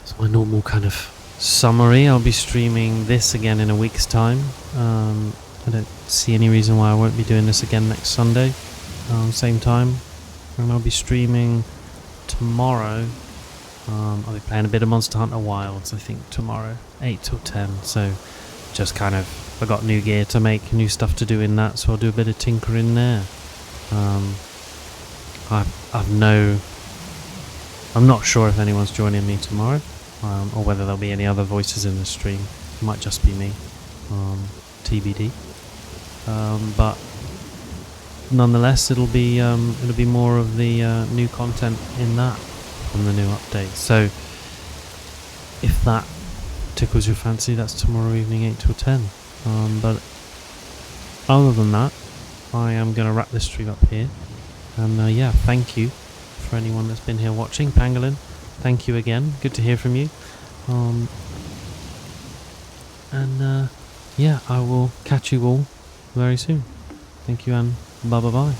It's my normal kind of summary. I'll be streaming this again in a week's time. I don't see any reason why I won't be doing this again next Sunday, same time. And I'll be streaming tomorrow. I'll be playing a bit of Monster Hunter Wilds, I think, tomorrow, 8 till 10. So just kind of, I got new gear to make, new stuff to do in that, so I'll do a bit of tinkering there. I'm not sure if anyone's joining me tomorrow, or whether there'll be any other voices in the stream. It might just be me, TBD. But nonetheless, it'll be more of the new content in that from the new update. So if that tickles your fancy, that's tomorrow evening 8 till 10. But other than that, I am going to wrap this stream up here. And yeah, thank you for anyone that's been here watching. Pangolin, thank you again. Good to hear from you. And yeah, I will catch you all very soon. Thank you and bye bye bye.